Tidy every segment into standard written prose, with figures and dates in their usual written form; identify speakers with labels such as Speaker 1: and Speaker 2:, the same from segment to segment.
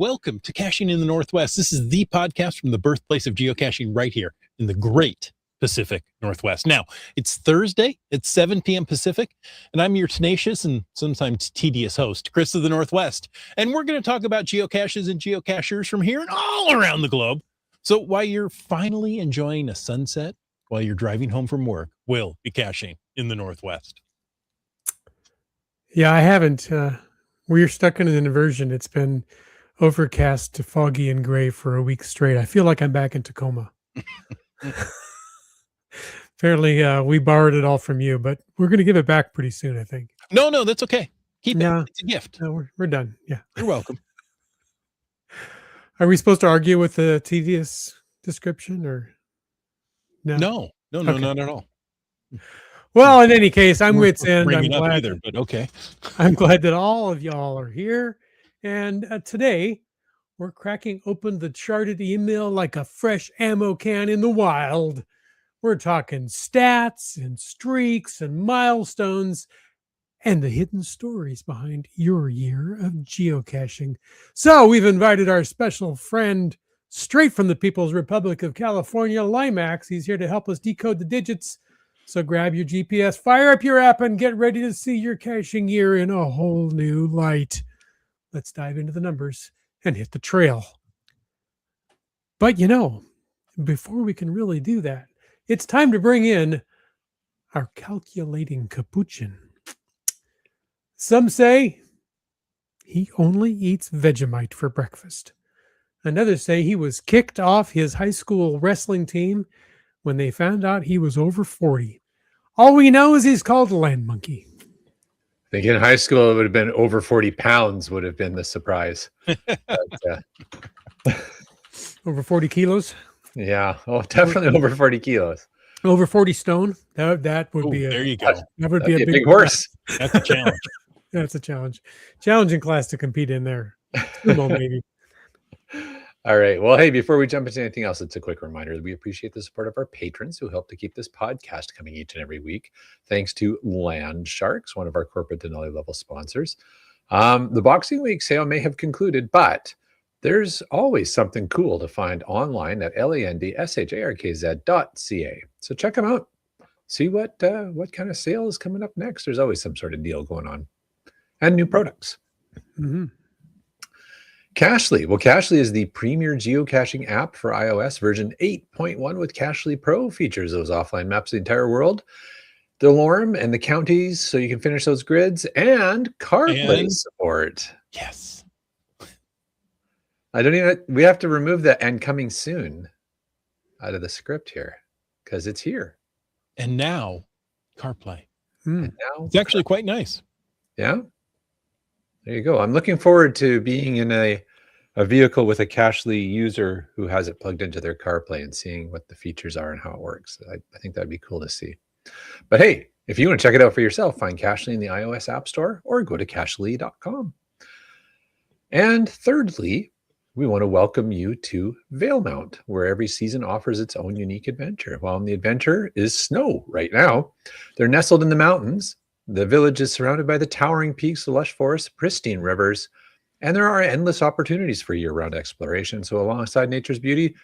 Speaker 1: welcome to Caching in the Northwest. This is the podcast from the birthplace of geocaching right here in the great Pacific Northwest. Now, it's Thursday at 7 p.m. Pacific, and I'm your tenacious and sometimes tedious host, Chris of the Northwest. And we're going to talk about geocaches and geocachers from here and all around the globe. So while you're finally enjoying a sunset, while you're driving home from work, we'll be caching in the Northwest.
Speaker 2: Yeah, I haven't. We're stuck in an inversion. It's been overcast to foggy and gray for a week straight. I feel like I'm back in Tacoma. Apparently, we borrowed it all from you, but we're going to give it back pretty soon, I think.
Speaker 1: No, that's okay. Keep
Speaker 2: No,
Speaker 1: it. It's a gift.
Speaker 2: No, we're done. Yeah.
Speaker 1: You're welcome.
Speaker 2: Are we supposed to argue with the tedious description or no?
Speaker 1: No,
Speaker 2: Okay.
Speaker 1: not at all.
Speaker 2: Well, in any case, I'm wit's end.
Speaker 1: Bring
Speaker 2: I'm
Speaker 1: it up
Speaker 2: glad.
Speaker 1: either, but okay.
Speaker 2: I'm glad that all of y'all are here. And today, we're cracking open the charted email like a fresh ammo can in the wild. We're talking stats and streaks and milestones and the hidden stories behind your year of geocaching. So we've invited our special friend straight from the People's Republic of California, Limax. He's here to help us decode the digits. So grab your GPS, fire up your app, and get ready to see your caching year in a whole new light. Let's dive into the numbers and hit the trail. But before we can really do that, it's time to bring in our calculating capuchin. Some say he only eats Vegemite for breakfast. And others say he was kicked off his high school wrestling team when they found out he was over 40. All we know is he's called Land Monkey.
Speaker 3: I think in high school, it would have been over 40 pounds would have been the surprise. But,
Speaker 2: Over 40 kilos?
Speaker 3: yeah. Oh, definitely over 40 kilos.
Speaker 2: Over 40 stone? That would be
Speaker 1: there you go.
Speaker 2: That would be a
Speaker 3: big horse.
Speaker 1: That's a challenge.
Speaker 2: That's a challenge. Challenging class to compete in there. Sumo, maybe.
Speaker 3: All right. Well, hey, before we jump into anything else, it's a quick reminder that we appreciate the support of our patrons who help to keep this podcast coming each and every week. Thanks to Land Sharks, one of our corporate Denali level sponsors. The Boxing Week sale may have concluded, but there's always something cool to find online at landsharkz.ca. So check them out. See what kind of sale is coming up next. There's always some sort of deal going on. And new products.
Speaker 2: Mm-hmm.
Speaker 3: Cachly. Well, Cachly is the premier geocaching app for iOS. Version 8.1 with Cachly Pro features those offline maps of the entire world, the Lorem and the counties, so you can finish those grids, and CarPlay support.
Speaker 1: Yes.
Speaker 3: We have to remove the "and coming soon" out of the script here because it's here.
Speaker 1: And now, CarPlay.
Speaker 3: And now
Speaker 1: It's actually quite nice.
Speaker 3: Yeah. There you go. I'm looking forward to being in a vehicle with a Cachly user who has it plugged into their CarPlay and seeing what the features are and how it works. I think that'd be cool to see. But hey, if you want to check it out for yourself, find Cachly in the iOS App Store or go to cachly.com. And thirdly, we want to welcome you to Valemount, where every season offers its own unique adventure. While the adventure is snow right now, they're nestled in the mountains. The village is surrounded by the towering peaks, the lush forests, pristine rivers, and there are endless opportunities for year-round exploration. So alongside nature's beauty,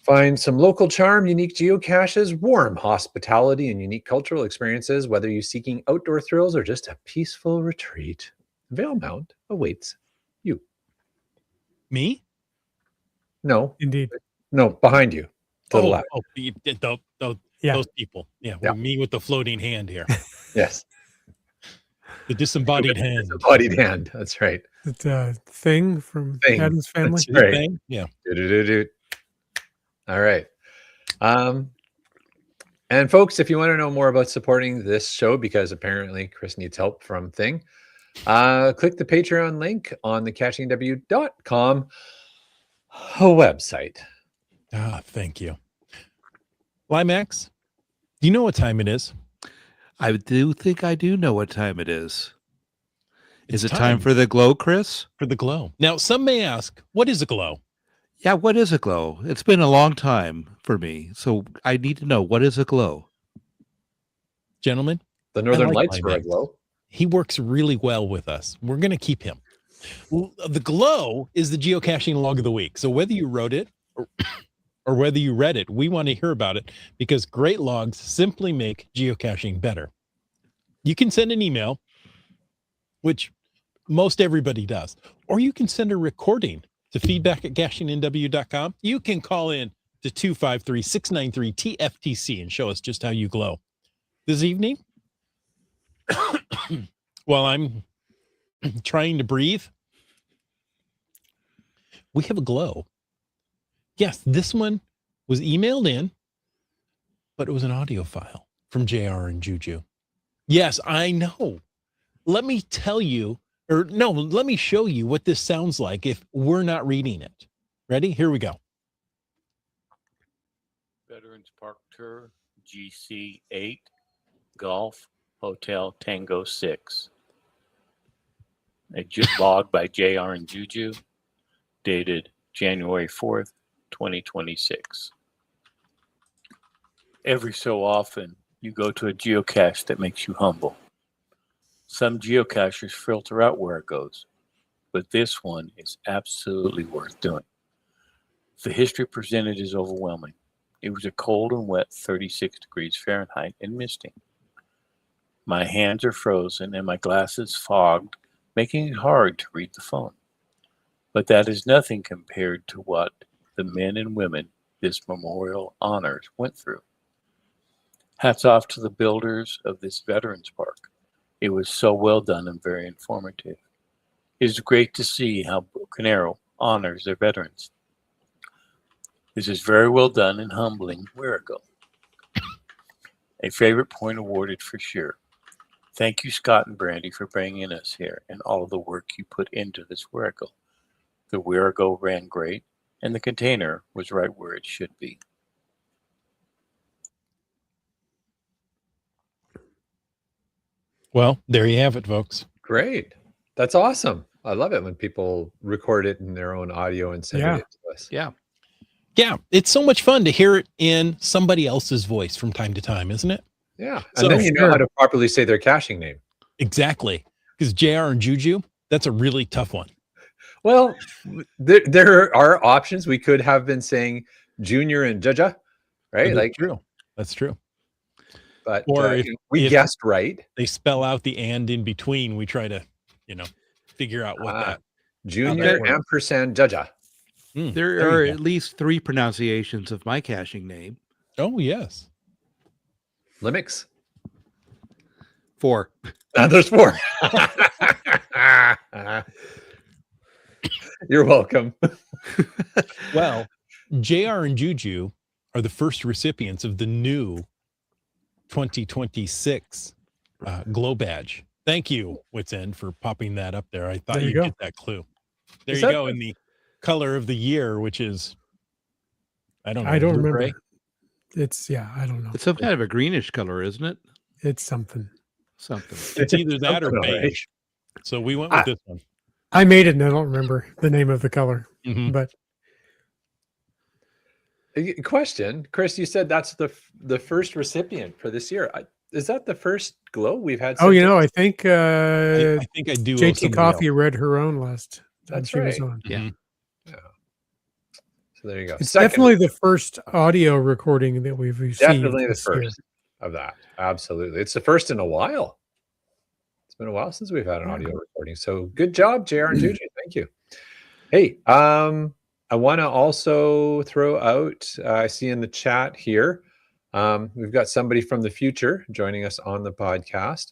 Speaker 3: find some local charm, unique geocaches, warm hospitality, and unique cultural experiences, whether you're seeking outdoor thrills or just a peaceful retreat. Valemount awaits you.
Speaker 1: Me?
Speaker 3: No.
Speaker 2: Indeed.
Speaker 3: No, behind you. To the left.
Speaker 1: Those people. Yeah,
Speaker 3: Yeah.
Speaker 1: Me with the floating hand here.
Speaker 3: Yes.
Speaker 1: The disembodied hand.
Speaker 3: Disembodied hand. That's right.
Speaker 2: That Thing from
Speaker 3: Thing.
Speaker 2: Adam's Family.
Speaker 3: That's right.
Speaker 1: Thing? Yeah.
Speaker 3: Do-do-do-do. All right. And folks, if you want to know more about supporting this show, because apparently Chris needs help from Thing, click the Patreon link on the cachingw.com website.
Speaker 1: Thank you. Limax, do you know what time it is?
Speaker 4: I do think I do know what time it is.
Speaker 1: It's
Speaker 4: Is it time for the glow, Chris?
Speaker 1: For the glow. Now, some may ask, what is a glow?
Speaker 4: Yeah, what is a glow? It's been a long time for me, so I need to know, what is a glow?
Speaker 1: Gentlemen,
Speaker 3: The Northern
Speaker 1: like
Speaker 3: Lights were a
Speaker 1: Limax.
Speaker 3: glow.
Speaker 1: He works really well with us. We're going to keep him. The glow is the geocaching log of the week. So whether you wrote it or whether you read it, we want to hear about it because great logs simply make geocaching better. You can send an email, which most everybody does, or you can send a recording to feedback@cachingnw.com. You can call in to 253-693-TFTC and show us just how you glow. This evening, while I'm trying to breathe, we have a glow. Yes, this one was emailed in, but it was an audio file from JR and Juju. Yes, I know. Let me tell you, let me show you what this sounds like if we're not reading it. Ready? Here we go.
Speaker 5: Veterans Park Tour, GC 8, Golf, Hotel Tango 6. A log by JR and Juju, dated January 4th, 2026. Every so often, you go to a geocache that makes you humble. Some geocachers filter out where it goes, but this one is absolutely worth doing. The history presented is overwhelming. It was a cold and wet 36 degrees Fahrenheit and misting. My hands are frozen and my glasses fogged, making it hard to read the phone. But that is nothing compared to what the men and women this memorial honors went through. Hats off to the builders of this Veterans Park. It was so well done and very informative. It is great to see how Broken Arrow honors their veterans. This is very well done and humbling Werigo. A favorite point awarded for sure. Thank you, Scott and Brandy, for bringing us here and all of the work you put into this Werigo. The Werigo ran great, and the container was right where it should be.
Speaker 1: Well, there you have it, folks.
Speaker 3: Great. That's awesome. I love it when people record it in their own audio and send it to us.
Speaker 4: Yeah.
Speaker 1: Yeah, it's so much fun to hear it in somebody else's voice from time to time, isn't it?
Speaker 3: Yeah. And
Speaker 1: So-
Speaker 3: then you know how to properly say their caching name.
Speaker 1: Exactly. Because JR and Juju, that's a really tough one.
Speaker 3: Well, there are options. We could have been saying Junior and Jaja, right?
Speaker 1: That's
Speaker 3: Like,
Speaker 1: true. That's true.
Speaker 3: but
Speaker 1: Or if
Speaker 3: guessed right.
Speaker 1: they spell out the and in between, we try to, figure out what that.
Speaker 3: Junior
Speaker 1: works.
Speaker 3: ampersand Jaja.
Speaker 4: There
Speaker 1: There you
Speaker 4: are
Speaker 1: go.
Speaker 4: at least 3 pronunciations of my caching name.
Speaker 1: Oh, yes.
Speaker 3: Limix.
Speaker 4: 4.
Speaker 3: There's 4. You're welcome.
Speaker 1: Well, JR and Juju are the first recipients of the new 2026 glow badge. Thank you, Wits End, for popping that up there. I thought
Speaker 2: There you
Speaker 1: you'd
Speaker 2: go.
Speaker 1: get that clue. There
Speaker 3: Is
Speaker 1: you
Speaker 3: that
Speaker 1: go.
Speaker 3: the-
Speaker 1: In the color of the year, which is, I don't know.
Speaker 2: I don't
Speaker 1: blue
Speaker 2: remember.
Speaker 1: gray?
Speaker 2: It's I don't know.
Speaker 4: It's some kind of a greenish color, isn't it?
Speaker 2: It's something.
Speaker 4: Something.
Speaker 1: It's either that or
Speaker 3: Something all right.
Speaker 1: beige. So we went with this one.
Speaker 2: I made it and I don't remember the name of the color,
Speaker 1: Mhm.
Speaker 2: but
Speaker 3: Question, Chris, you said that's the first recipient for this year. Is that the first glow we've had?
Speaker 2: oh,
Speaker 3: since-
Speaker 2: I think
Speaker 1: I think I do. owe
Speaker 2: JT
Speaker 1: somebody
Speaker 2: Coffee
Speaker 1: else.
Speaker 2: read her own list. when
Speaker 3: That's
Speaker 2: she was
Speaker 3: right.
Speaker 2: on.
Speaker 4: Yeah.
Speaker 1: Mhm.
Speaker 3: So there you go.
Speaker 2: It's
Speaker 3: Second,
Speaker 2: definitely the first audio recording that we've received.
Speaker 3: definitely the
Speaker 2: this year.
Speaker 3: first of that. Absolutely. It's the first in a while. It's been a while since we've had an audio recording. So good job, JR and Juju. Thank you. Hey, I want to also throw out, I see in the chat here, we've got somebody from the future joining us on the podcast.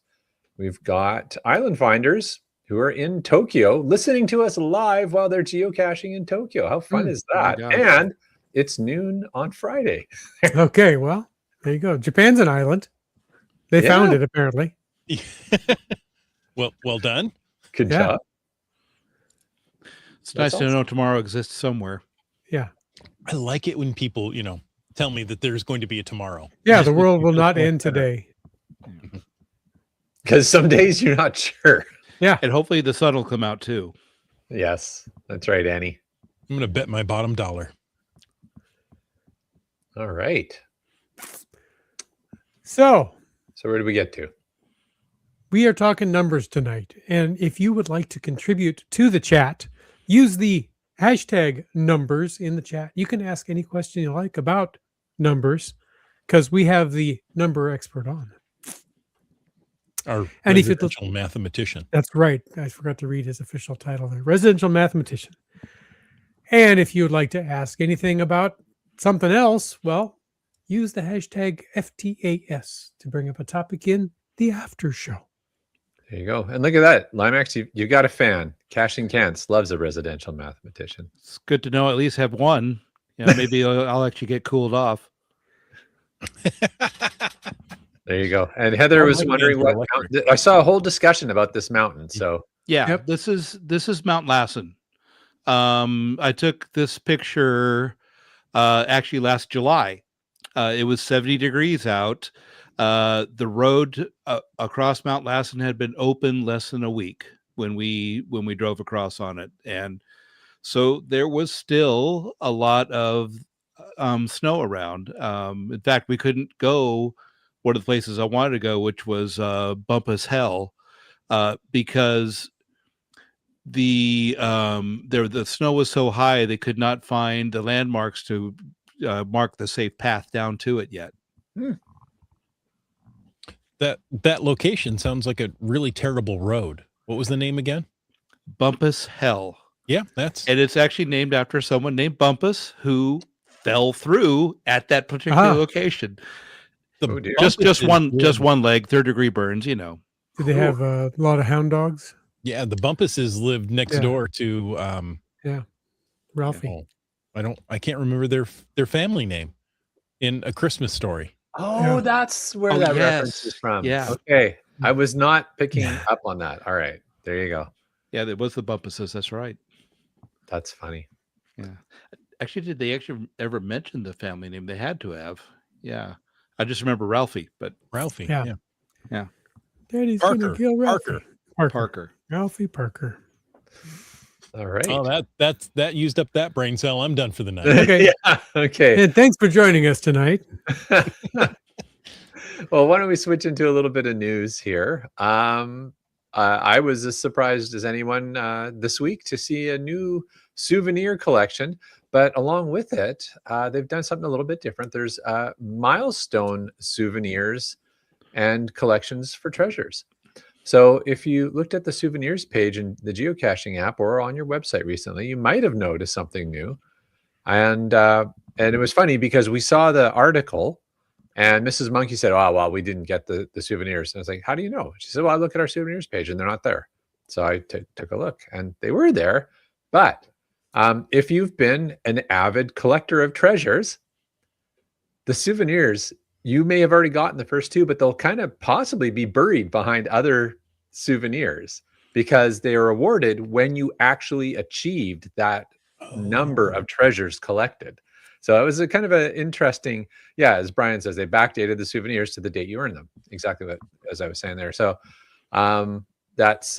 Speaker 3: We've got Island Finders who are in Tokyo listening to us live while they're geocaching in Tokyo. How fun is
Speaker 4: oh my
Speaker 3: that?
Speaker 4: gosh.
Speaker 3: And it's noon on Friday.
Speaker 2: Okay, well, there you go. Japan's an island. They found
Speaker 3: Yeah.
Speaker 2: it apparently.
Speaker 1: Well done.
Speaker 3: Good
Speaker 2: Yeah.
Speaker 3: job.
Speaker 4: It's
Speaker 3: That's
Speaker 4: nice to know tomorrow exists somewhere.
Speaker 1: I like it when people, tell me that there's going to be a tomorrow.
Speaker 2: Yeah,
Speaker 1: Just
Speaker 2: the
Speaker 1: makes
Speaker 2: world
Speaker 1: me
Speaker 2: will
Speaker 1: feel
Speaker 2: not
Speaker 1: so much
Speaker 2: end
Speaker 1: better.
Speaker 2: today.
Speaker 3: Because some days you're not sure.
Speaker 4: And hopefully the sun will come out too.
Speaker 3: Yes, that's right, Annie.
Speaker 1: I'm going to bet my bottom dollar.
Speaker 3: All right.
Speaker 2: So
Speaker 3: So where do we get to?
Speaker 2: We are talking numbers tonight. And if you would like to contribute to the chat, use the hashtag numbers in the chat. You can ask any question you like about numbers because we have the number expert on.
Speaker 1: Our
Speaker 2: And if it-
Speaker 1: residential mathematician.
Speaker 2: That's right. I forgot to read his official title there. Residential mathematician. And if you would like to ask anything about something else, well, use the hashtag FTAS to bring up a topic in the after show.
Speaker 3: There you go. And look at that. Limax, you got a fan. Caching Cans loves a residential mathematician.
Speaker 4: It's good to know at least have one. Maybe I'll actually get cooled off.
Speaker 3: There you go. And Heather was wondering what mountain. I saw a whole discussion about this mountain. So
Speaker 4: Yeah,
Speaker 2: Yep.
Speaker 4: this is Mount Lassen. I took this picture actually last July. It was 70 degrees out. The road across Mount Lassen had been open less than a week when we drove across on it, and so there was still a lot of snow around. In fact, we couldn't go one of the places I wanted to go, which was Bumpus Hell, because the snow was so high they could not find the landmarks to mark the safe path down to it yet.
Speaker 1: That location sounds like a really terrible road. What was the name again?
Speaker 4: Bumpus Hell.
Speaker 1: Yeah,
Speaker 4: and it's actually named after someone named Bumpus who fell through at that particular location. Just one leg, 3rd-degree burns.
Speaker 2: Did they have a lot of hound dogs?
Speaker 1: Yeah, the Bumpuses lived next door to
Speaker 2: Ralphie.
Speaker 1: I can't remember their family name in A Christmas Story.
Speaker 3: Oh, that's where that reference is from.
Speaker 4: Yeah.
Speaker 3: Okay. I was not picking up on that. All right. There you go.
Speaker 4: Yeah, it was the Bumpuses. That's right.
Speaker 3: That's funny.
Speaker 4: Yeah. Actually, did they actually ever mention the family name? They had to have. Yeah. I just remember Ralphie, but
Speaker 1: Ralphie.
Speaker 2: Yeah. Daddy's
Speaker 1: Parker.
Speaker 2: gonna kill Ralphie.
Speaker 4: Parker.
Speaker 2: Ralphie Parker.
Speaker 3: All right.
Speaker 1: Oh, that used up that brain cell. I'm done for the night.
Speaker 2: Okay.
Speaker 3: Yeah. Okay.
Speaker 2: And thanks for joining us tonight.
Speaker 3: Well, why don't we switch into a little bit of news here? I was as surprised as anyone this week to see a new souvenir collection, but along with it, they've done something a little bit different. There's milestone souvenirs and collections for treasures. So if you looked at the souvenirs page in the geocaching app or on your website recently, you might have noticed something new. And it was funny because we saw the article and Mrs. Monkey said, "Oh, well, we didn't get the souvenirs." And I was like, "How do you know?" She said, "Well, I look at our souvenirs page and they're not there." So I took a look and they were there. But if you've been an avid collector of treasures, the souvenirs, you may have already gotten the first two, but they'll kind of possibly be buried behind other souvenirs because they are awarded when you actually achieved that number of treasures collected. So it was a kind of an interesting, as Brian says, they backdated the souvenirs to the date you earned them. Exactly what, as I was saying there. So that's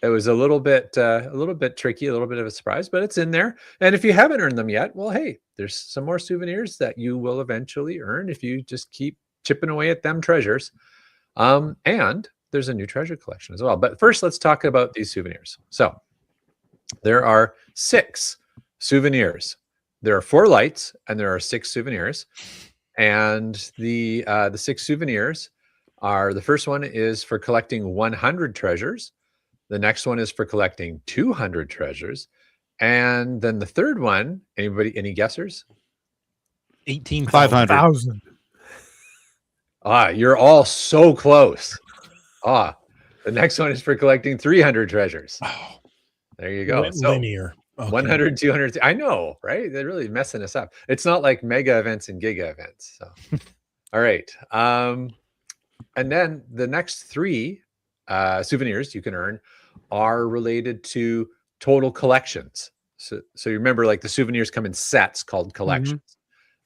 Speaker 3: it was a little bit tricky, a little bit of a surprise, but it's in there. And if you haven't earned them yet, well, hey, there's some more souvenirs that you will eventually earn if you just keep chipping away at them treasures. And there's a new treasure collection as well. But first, let's talk about these souvenirs. So there are 6 souvenirs. There are 4 lights and there are 6 souvenirs. And the 6 souvenirs are, the first one is for collecting 100 treasures. The next one is for collecting 200 treasures. And then the third one, any guessers?
Speaker 1: 18,500.
Speaker 3: You're all so close. The next one is for collecting 300 treasures.
Speaker 1: Oh,
Speaker 3: there you go. So,
Speaker 1: linear. Okay.
Speaker 3: 100, 200. I know, right? They're really messing us up. It's not like mega events and giga events. So, all right. And then the next 3 souvenirs you can earn are related to total collections. So you remember, like the souvenirs come in sets called collections.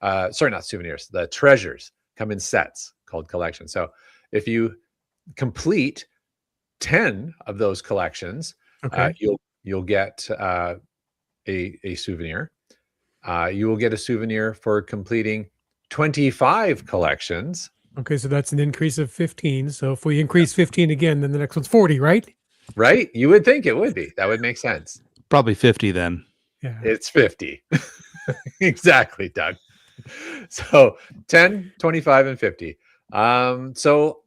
Speaker 3: Sorry, not souvenirs. The treasures come in sets called collections. So if you complete 10 of those collections, you'll get a souvenir. You will get a souvenir for completing 25 collections.
Speaker 2: Okay, so that's an increase of 15. So if we increase 15 again, then the next one's 40, right?
Speaker 3: Right? You would think it would be. That would make sense.
Speaker 4: Probably 50 then.
Speaker 2: Yeah.
Speaker 3: It's 50. Exactly, Doug. So 10, 25, and 50. So,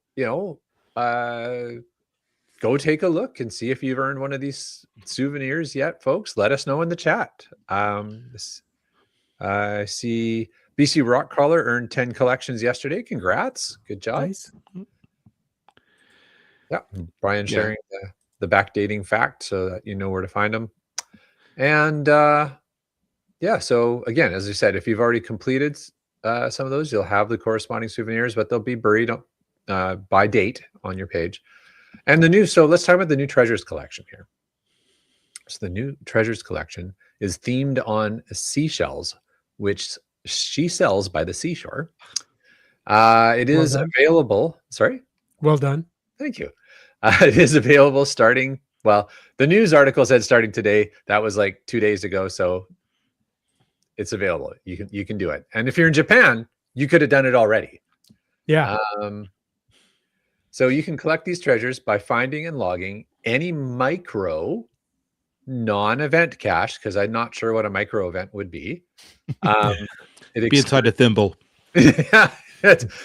Speaker 3: go take a look and see if you've earned one of these souvenirs yet, folks. Let us know in the chat. I see BC Rockcrawler earned 10 collections yesterday. Congrats. Good job.
Speaker 2: Nice.
Speaker 3: Yeah. Brian
Speaker 4: Yeah.
Speaker 3: sharing the backdating fact so that you know where to find them. And yeah, so again, as I said, if you've already completed some of those, you'll have the corresponding souvenirs, but they'll be buried by date on your page. And so let's talk about the new treasures collection here. So the new treasures collection is themed on seashells, which she sells by the seashore. It is available. Sorry?
Speaker 2: Well done.
Speaker 3: Thank you. It is available starting, well, the news article said starting today. That was like 2 days ago. So it's available. You can do it. And if you're in Japan, you could have done it already.
Speaker 2: Yeah.
Speaker 3: So you can collect these treasures by finding and logging any micro non-event cache, because I'm not sure what a micro event would be.
Speaker 4: Be inside a thimble.
Speaker 3: Yeah,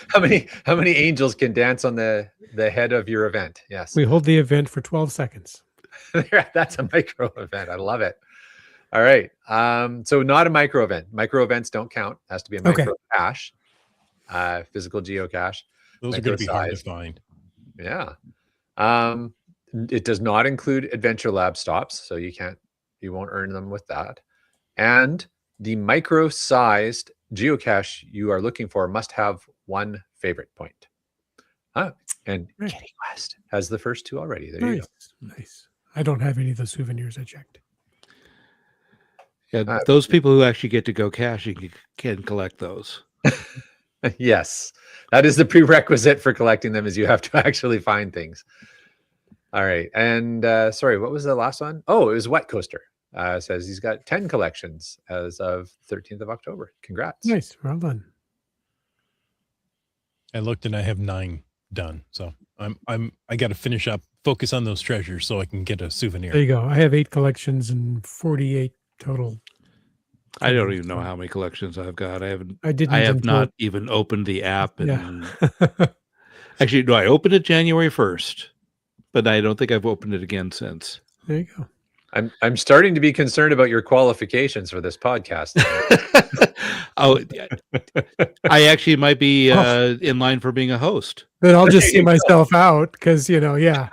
Speaker 3: how many angels can dance on the head of your event? Yes.
Speaker 2: We hold the event for 12 seconds.
Speaker 3: That's a micro event. I love it. All right. So not a micro event. Micro events don't count. It has to be a micro cache, physical geocache.
Speaker 1: Those are going to be hard to find.
Speaker 3: Yeah. It does not include Adventure Lab stops, so you won't earn them with that. And the micro-sized geocache you are looking for must have one favorite point. And Kitty West has the first two already. There you go.
Speaker 2: Nice. I don't have any of the souvenirs I checked.
Speaker 4: Yeah, those people who actually get to go caching can collect those.
Speaker 3: Yes, that is the prerequisite for collecting them, is you have to actually find things. All right. And sorry, what was the last one? Oh, it was Wet Coaster. Says he's got 10 collections as of 13th of October. Congrats.
Speaker 2: Nice. Well done.
Speaker 1: I looked and I have 9 done. So I got to finish up, focus on those treasures so I can get a souvenir.
Speaker 2: There you go. I have 8 collections and 48 total.
Speaker 4: I don't even know how many collections I've got. I
Speaker 2: didn't.
Speaker 4: I have not even opened the app. And
Speaker 2: Yeah.
Speaker 4: actually, no, I opened it January 1st, but I don't think I've opened it again since.
Speaker 2: There you go.
Speaker 3: I'm starting to be concerned about your qualifications for this podcast.
Speaker 4: Oh, I actually might be in line for being a host.
Speaker 2: Then I'll just see myself out because, yeah.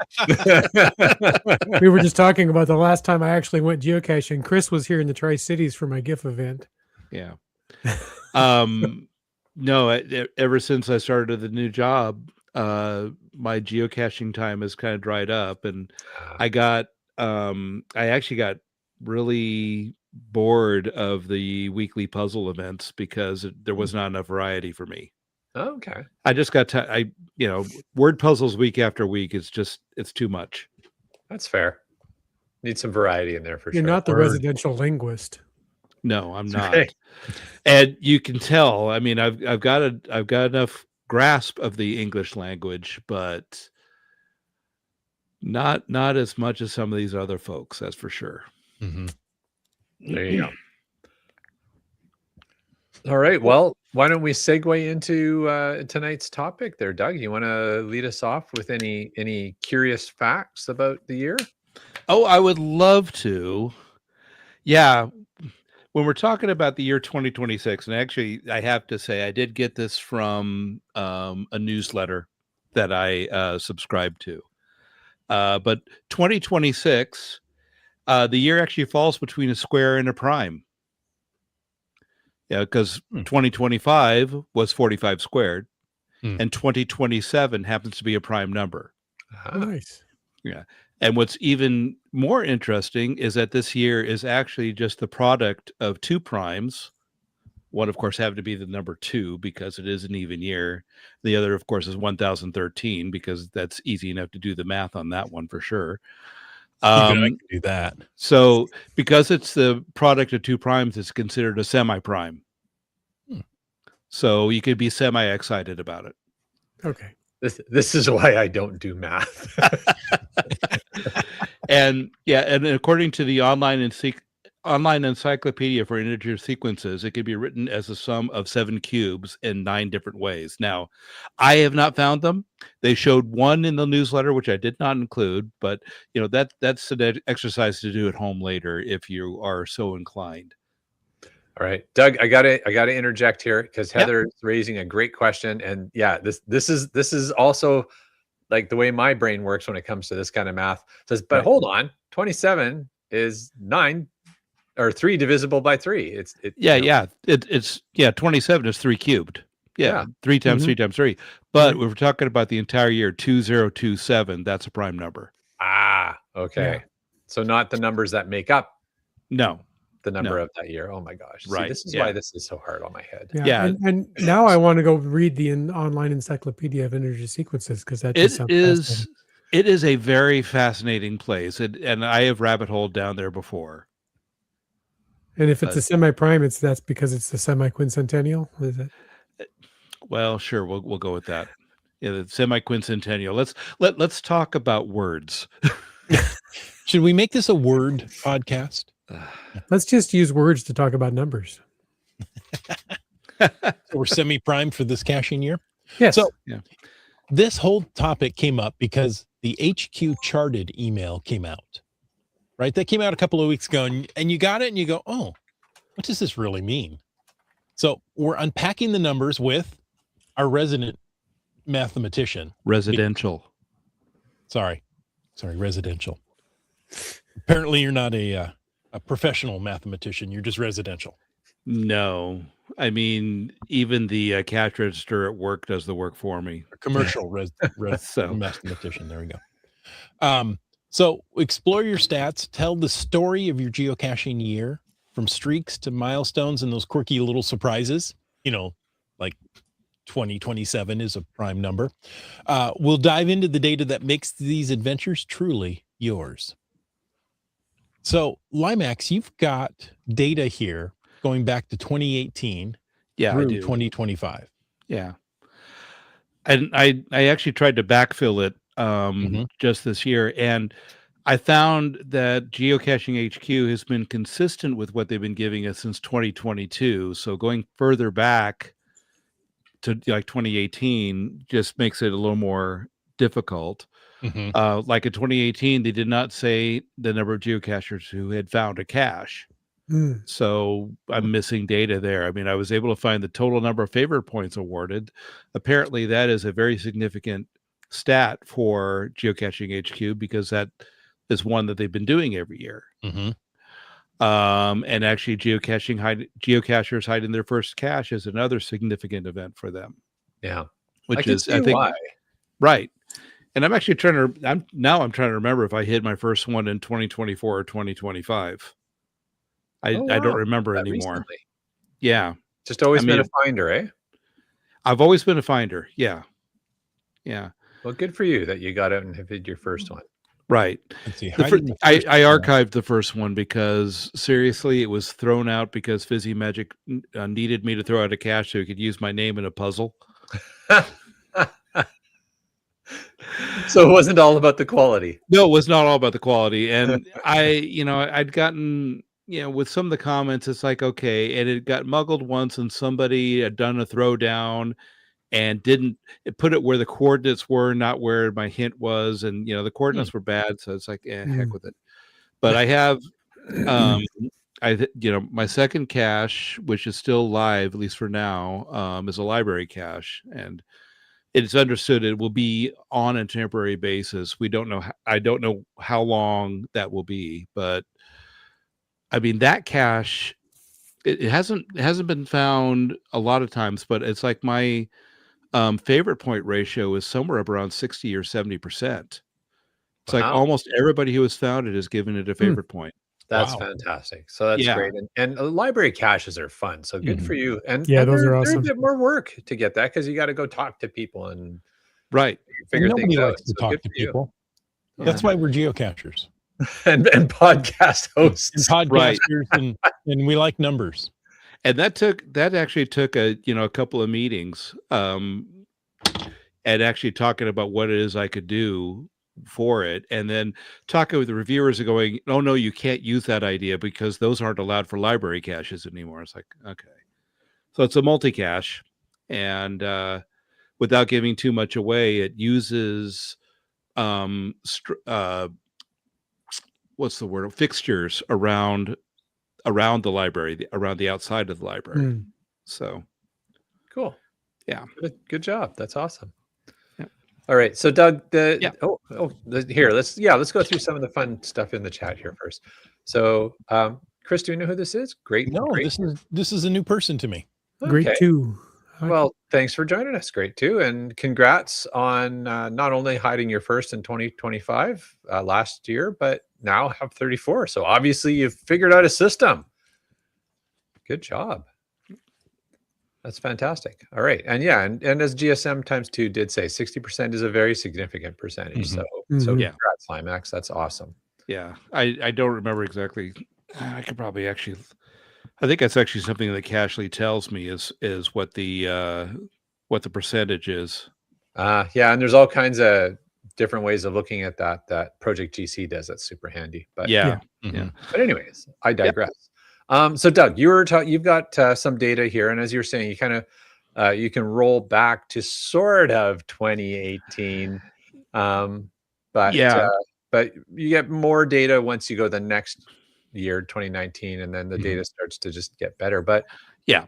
Speaker 2: We were just talking about the last time I actually went geocaching. Chris was here in the Tri-Cities for my GIF event.
Speaker 4: Yeah. No, ever since I started the new job, my geocaching time has kind of dried up, and I actually got really bored of the weekly puzzle events because there was not enough variety for me.
Speaker 3: Oh, okay.
Speaker 4: I just got word puzzles week after week is it's too much.
Speaker 3: That's fair. Need some variety in there for
Speaker 2: You're
Speaker 3: sure.
Speaker 2: not the residential linguist.
Speaker 4: No, I'm not.
Speaker 3: Okay.
Speaker 4: And you can tell. I mean, I've got enough grasp of the English language, but not as much as some of these other folks. That's for sure.
Speaker 1: Mm-hmm.
Speaker 3: There you go. All right. Well, why don't we segue into tonight's topic there, Doug? You want to lead us off with any curious facts about the year?
Speaker 4: Oh, I would love to. Yeah. When we're talking about the year 2026, and actually I have to say I did get this from a newsletter that I subscribed to. But 2026, the year actually falls between a square and a prime. Yeah, because 2025 was 45 squared, and 2027 happens to be a prime number.
Speaker 2: Nice.
Speaker 4: Yeah. And what's even more interesting is that this year is actually just the product of 2 primes. One, of course, having to be the number 2 because it is an even year. The other, of course, is 1013 because that's easy enough to do the math on that one for sure.
Speaker 1: I can do that.
Speaker 4: So because it's the product of 2 primes, it's considered a semi-prime. So you could be semi-excited about it.
Speaker 2: Okay.
Speaker 3: This is why I don't do math.
Speaker 4: And according to the online encyclopedia for integer sequences, it can be written as a sum of 7 cubes in 9 different ways. Now, I have not found them. They showed one in the newsletter, which I did not include, but that's an exercise to do at home later if you are so inclined.
Speaker 3: All right, Doug, I gotta interject here because Heather is raising a great question, and yeah, this is also like the way my brain works when it comes to this kind of math. It says, but
Speaker 4: Right.
Speaker 3: hold on, 27 is 9 or 3 divisible by 3. It's
Speaker 4: 27 is 3 cubed.
Speaker 3: Yeah.
Speaker 4: 3 times
Speaker 2: Mhm.
Speaker 4: 3 times 3. But we're talking about the entire year, 2027. That's a prime number.
Speaker 3: Okay.
Speaker 2: Yeah.
Speaker 3: So not the numbers that make up
Speaker 4: No.
Speaker 3: the number
Speaker 4: No.
Speaker 3: of that year. Oh my gosh. See,
Speaker 4: Right,
Speaker 3: this is
Speaker 4: yeah.
Speaker 3: why this is so hard on my head.
Speaker 2: Yeah.
Speaker 4: Yeah.
Speaker 2: And now I want to go read the online encyclopedia of integer sequences because that just sounds fascinating.
Speaker 4: It is a very fascinating place, and I have rabbit holed down there before.
Speaker 2: And if it's a semi-prime, that's because it's the semi-quincentennial. Is it?
Speaker 4: Well, sure, we'll go with that. Yeah, the semi-quincentennial. Let's talk about words.
Speaker 1: Should we make this a word podcast?
Speaker 2: Let's just use words to talk about numbers.
Speaker 1: So we're semi-prime for this caching year.
Speaker 2: Yes.
Speaker 1: So
Speaker 4: Yeah.
Speaker 1: this whole topic came up because the HQ charted email came out, right? That came out a couple of weeks ago, and you got it and you go, oh, what does this really mean? So we're unpacking the numbers with our resident mathematician.
Speaker 4: Residential.
Speaker 1: Sorry, residential. Apparently you're not a professional mathematician. You're just residential.
Speaker 4: No. I mean, even the cash register at work does the work for me.
Speaker 1: A commercial
Speaker 4: So.
Speaker 1: mathematician. There we go. So explore your stats, tell the story of your geocaching year, from streaks to milestones and those quirky little surprises, like 2027 is a prime number. We'll dive into the data that makes these adventures truly yours. So Limax, you've got data here going back to 2018
Speaker 4: Yeah, I
Speaker 1: through
Speaker 4: do.
Speaker 1: 2025.
Speaker 4: Yeah. And I actually tried to backfill it
Speaker 1: Mhm.
Speaker 4: just this year, and I found that Geocaching HQ has been consistent with what they've been giving us since 2022. So going further back to like 2018 just makes it a little more difficult.
Speaker 1: Mhm.
Speaker 4: Like in 2018, they did not say the number of geocachers who had found a cache.
Speaker 2: Mm.
Speaker 4: So I'm missing data there. I mean, I was able to find the total number of favorite points awarded. Apparently, that is a very significant stat for Geocaching HQ because that is one that they've been doing every year.
Speaker 1: Mhm.
Speaker 4: And actually, geocachers hiding their first cache is another significant event for them.
Speaker 3: Yeah.
Speaker 4: Which
Speaker 3: can
Speaker 4: is,
Speaker 3: see
Speaker 4: I think,
Speaker 3: why.
Speaker 4: right. And I'm actually trying to remember if I hid my first one in 2024 or 2025. I don't remember
Speaker 3: That
Speaker 4: anymore.
Speaker 3: recently.
Speaker 4: Yeah.
Speaker 3: Just always been a finder, eh?
Speaker 4: I've always been a finder. Yeah. Yeah.
Speaker 3: Well, good for you that you got out and hid your first one.
Speaker 4: Right.
Speaker 1: Let's see.
Speaker 4: I archived the first one because seriously, it was thrown out because Fizzy Magic needed me to throw out a cache so he could use my name in a puzzle.
Speaker 3: So it wasn't all about the quality.
Speaker 4: No, it was not all about the quality. And I'd gotten, with some of the comments, it's like, okay, and it got muggled once and somebody had done a throwdown and didn't put it where the coordinates were, not where my hint was. And, the coordinates were bad. So it's like, heck with it. But I have, my second cache, which is still live, at least for now, is a library cache. And it's understood it will be on a temporary basis. We don't know. I don't know how long that will be, but I mean, that cache, it hasn't been found a lot of times, but it's like my favorite point ratio is somewhere up around 60 or 70%. It's like almost everybody who has found it has given it a favorite point.
Speaker 3: That's fantastic. So that's great. And library caches are fun. So good for you. And
Speaker 2: those
Speaker 3: they're
Speaker 2: are awesome.
Speaker 3: a bit more work to get that because you got to go talk to people and figure
Speaker 1: Nobody
Speaker 3: things out.
Speaker 1: likes to talk to people.
Speaker 3: Yeah.
Speaker 1: That's why we're geocachers
Speaker 3: and podcast hosts
Speaker 1: and podcasters, and we like numbers.
Speaker 4: And that actually took a couple of meetings. And and actually talking about what it is I could do for it, and then talking with the reviewers and going, oh no, you can't use that idea because those aren't allowed for library caches anymore. It's like, okay. So it's a multi-cache, and without giving too much away, it uses what's the word? Fixtures around the library, around the outside of the library.
Speaker 2: Mm.
Speaker 4: So
Speaker 3: Cool.
Speaker 4: Yeah.
Speaker 3: Good job. That's awesome.
Speaker 4: Yeah.
Speaker 3: All right. So Doug,
Speaker 4: Yeah.
Speaker 3: here, let's go through some of the fun stuff in the chat here first. So Chris, do you know who this is? Great.
Speaker 1: No,
Speaker 3: great.
Speaker 1: this is a new person to me.
Speaker 2: Great
Speaker 3: Okay.
Speaker 2: too.
Speaker 3: Well, thanks for joining us. Great too. And congrats on not only hiding your first in 2025 last year, but now have 34. So obviously you've figured out a system. Good job. That's fantastic. All right. And yeah, and as GSM times 2 did say, 60% is a very significant percentage. So
Speaker 4: Yeah.
Speaker 3: congrats, Limax. That's awesome.
Speaker 4: Yeah. I don't remember exactly. I could probably actually, I think that's actually something that Cashly tells me is what the percentage is.
Speaker 3: Yeah, and there's all kinds of different ways of looking at that Project GC does. That's super handy. But
Speaker 4: Yeah.
Speaker 3: But anyways, I digress. So Doug, you've got some data here, and as you were saying, you kind of you can roll back to sort of 2018, but you get more data once you go the next year, 2019, and then the data starts to just get better. But
Speaker 4: yeah.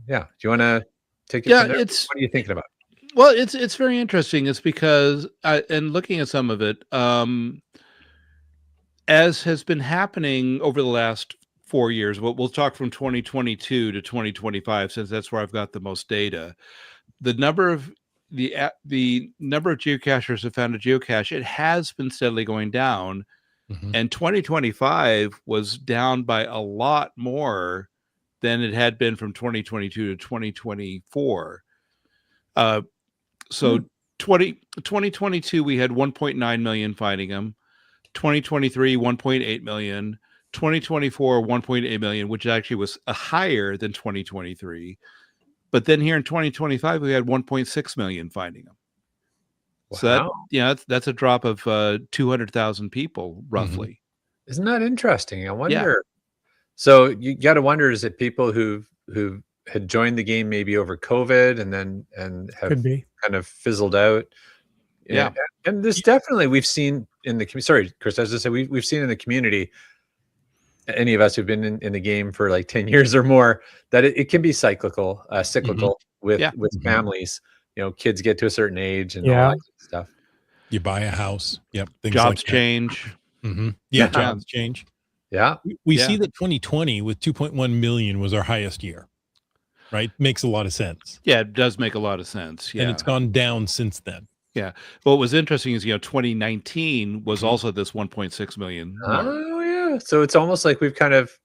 Speaker 3: Do you want to take it?
Speaker 4: Yeah,
Speaker 3: from there? What are you thinking about?
Speaker 4: Well, it's very interesting. It's because and looking at some of it, as has been happening over the last 4 years, we'll talk from 2022 to 2025, since that's where I've got the most data. The number of geocachers have found a geocache, it has been steadily going down. And 2025 was down by a lot more than it had been from 2022 to 2024. So 2022, we had 1.9 million finding them. 2023, 1.8 million. 2024, 1.8 million, which actually was higher than 2023. But then here in 2025, we had 1.6 million finding them. Wow. So that's a drop of 200,000 people, roughly.
Speaker 3: Isn't that interesting? I wonder. Yeah. So you got to wonder, is it people who had joined the game maybe over COVID and have kind of fizzled out?
Speaker 4: Yeah.
Speaker 3: And this definitely we've seen in the community. Sorry, Chris, as I said, we've seen in the community, any of us who've been in the game for like 10 years or more, that it can be cyclical with families. You know, kids get to a certain age and all that stuff.
Speaker 1: You buy a house. Yep.
Speaker 4: Jobs change.
Speaker 1: Yeah, jobs change.
Speaker 3: Yeah.
Speaker 1: We see that 2020 with 2.1 million was our highest year. Right? Makes a lot of sense.
Speaker 4: Yeah, it does make a lot of sense. Yeah.
Speaker 1: And it's gone down since then.
Speaker 4: Yeah. What was interesting is, 2019 was also this 1.6 million.
Speaker 3: Oh yeah. So it's almost like we've kind of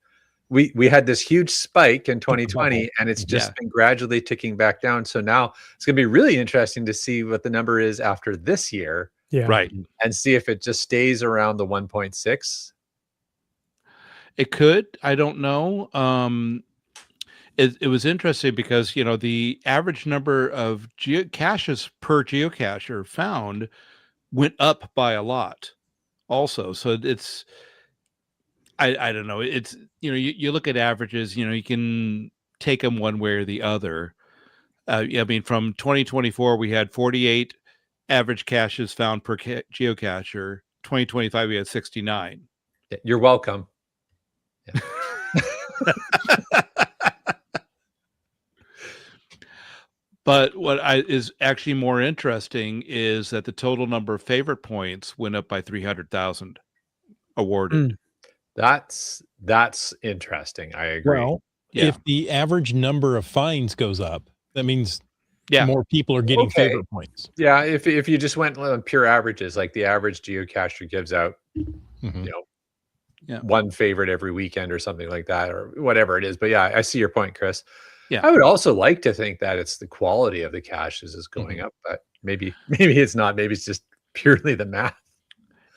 Speaker 3: we had this huge spike in 2020 and it's just been gradually ticking back down. So now it's going to be really interesting to see what the number is after this year.
Speaker 2: Yeah.
Speaker 4: Right.
Speaker 3: And see if it just stays around the 1.6.
Speaker 4: It could. I don't know. It was interesting because, the average number of geocaches per geocacher found went up by a lot also. So it's, I don't know. It's, you look at averages, you can take them one way or the other. I mean, from 2024, we had 48 average caches found per geocacher. 2025, we had 69.
Speaker 3: You're welcome. Yeah.
Speaker 4: But what is actually more interesting is that the total number of favorite points went up by 300,000 awarded.
Speaker 3: That's interesting. I agree.
Speaker 1: Well, if the average number of fines goes up, that means more people are getting favorite points.
Speaker 3: Yeah, if you just went on pure averages, like the average geocacher gives out, one favorite every weekend or something like that, or whatever it is. But yeah, I see your point, Chris.
Speaker 4: Yeah,
Speaker 3: I would also like to think that it's the quality of the caches is going up, but maybe it's not. Maybe it's just purely the math.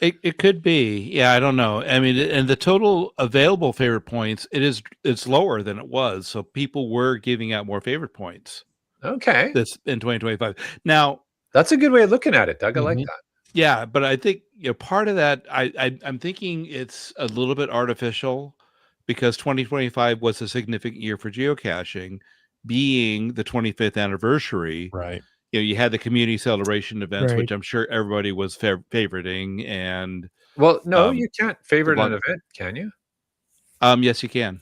Speaker 4: It could be. Yeah, I don't know. I mean, and the total available favorite points, it's lower than it was. So people were giving out more favorite points.
Speaker 3: Okay.
Speaker 4: This in 2025. Now,
Speaker 3: That's a good way of looking at it, Doug. I like
Speaker 1: Mhm.
Speaker 3: that.
Speaker 4: Yeah, but I think part of that I'm thinking it's a little bit artificial because 2025 was a significant year for geocaching, being the 25th anniversary.
Speaker 1: Right.
Speaker 4: You had the community celebration events, which
Speaker 2: Right.
Speaker 4: I'm sure everybody was favoriting, and
Speaker 3: Well, no,
Speaker 4: um,
Speaker 3: you can't favorite an
Speaker 4: blog-
Speaker 3: event, can you?
Speaker 4: yes, you can.